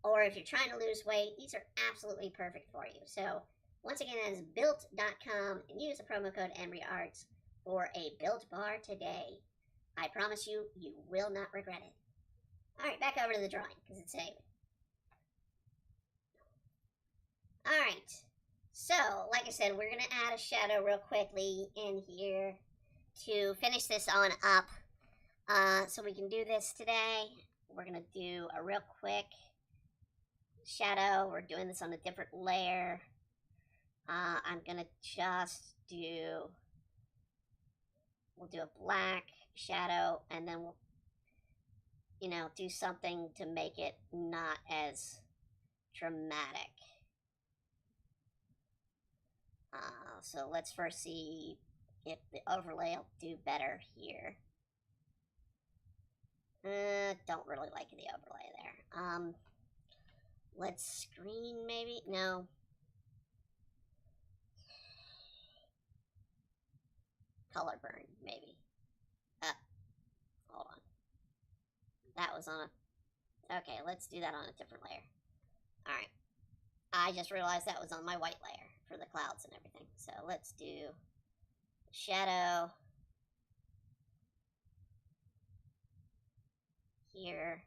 Or if you're trying to lose weight, these are absolutely perfect for you. So, once again, that is built.com and use the promo code EmbryoArts for a Built Bar today. I promise you, you will not regret it. Alright, back over to the drawing, because it's saving. Alright, so, like I said, we're going to add a shadow real quickly in here to finish this on up. So we can do this today. We're going to do a real quick shadow. We're doing this on a different layer. I'm going to just we'll do a black shadow, and then we'll, do something to make it not as dramatic. So let's first see if the overlay will do better here. Don't really like the overlay there. Let's screen maybe? No. Color burn, maybe. Hold on. That was on a... Okay, let's do that on a different layer. Alright. I just realized that was on my white layer for the clouds and everything. So let's do shadow here.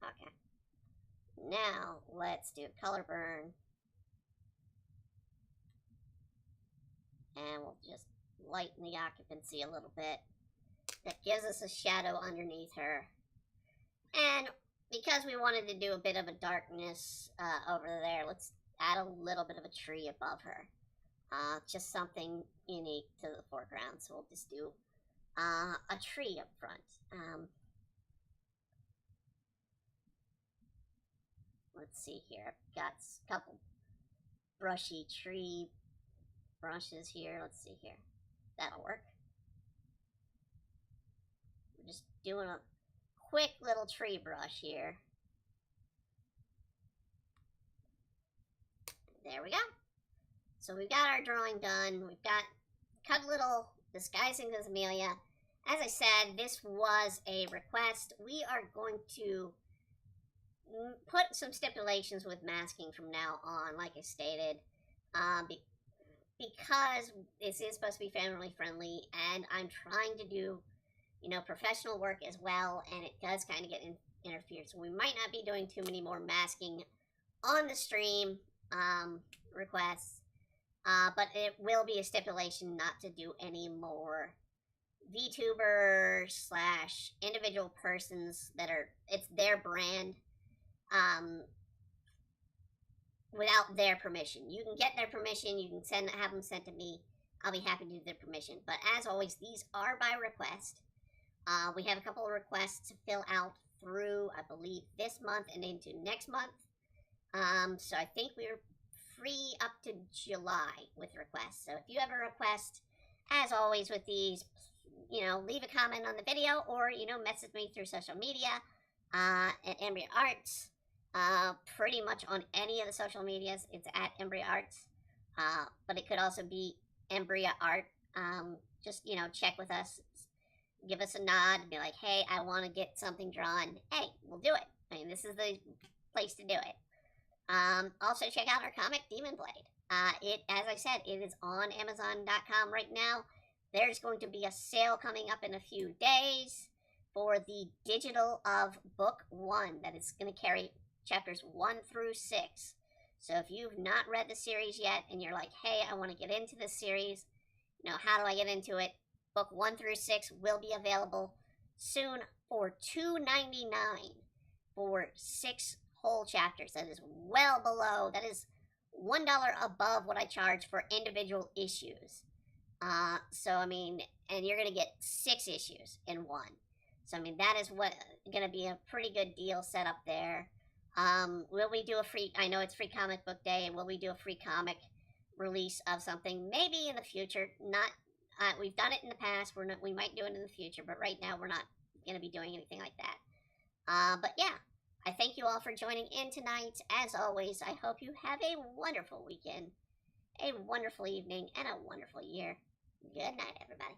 Okay. Now let's do color burn. And we'll just lighten the occupancy a little bit. That gives us a shadow underneath her. And because we wanted to do a bit of a darkness over there, let's add a little bit of a tree above her. Just something unique to the foreground. So we'll just do a tree up front. Let's see here. I've got a couple brushy tree brushes here. Let's see here. That'll work. We're just doing a quick little tree brush here. There we go. So we've got our drawing done. We've got Cudlil disguising as Amelia. As I said, this was a request. We are going to put some stipulations with masking from now on, like I stated, because this is supposed to be family friendly, and I'm trying to do, professional work as well, and it does kind of get interfered. So we might not be doing too many more masking on the stream requests, but it will be a stipulation not to do any more VTubers / individual persons that it's their brand, without their permission. You can get their permission, you can have them sent to me. I'll be happy to do their permission. But as always, these are by request. We have a couple of requests to fill out through, I believe, this month and into next month. So I think we're free up to July with requests. So if you have a request, as always with these, leave a comment on the video or, message me through social media at Embryo Arts. Pretty much on any of the social medias, it's at Embryo Arts. But it could also be Embryo Art. Just, check with us. Give us a nod. Be like, hey, I want to get something drawn. Hey, we'll do it. I mean, this is the place to do it. Also, check out our comic, Demon Blade. As I said, it is on Amazon.com right now. There's going to be a sale coming up in a few days for the digital of Book 1 that is going to carry chapters 1 through 6. So if you've not read the series yet and you're like, hey, I want to get into this series, how do I get into it? Book 1 through 6 will be available soon for $2.99 for 6 whole chapters. That is well below, that is $1 above what I charge for individual issues. So, I mean, and you're going to get 6 issues in one. So, I mean, that is going to be a pretty good deal set up there. Will we do a free, I know it's Free Comic Book Day, and will we do a free comic release of something? Maybe in the future. Not, we've done it in the past. We might do it in the future, but right now we're not going to be doing anything like that. But yeah, I thank you all for joining in tonight. As always, I hope you have a wonderful weekend, a wonderful evening, and a wonderful year. Good night, everybody.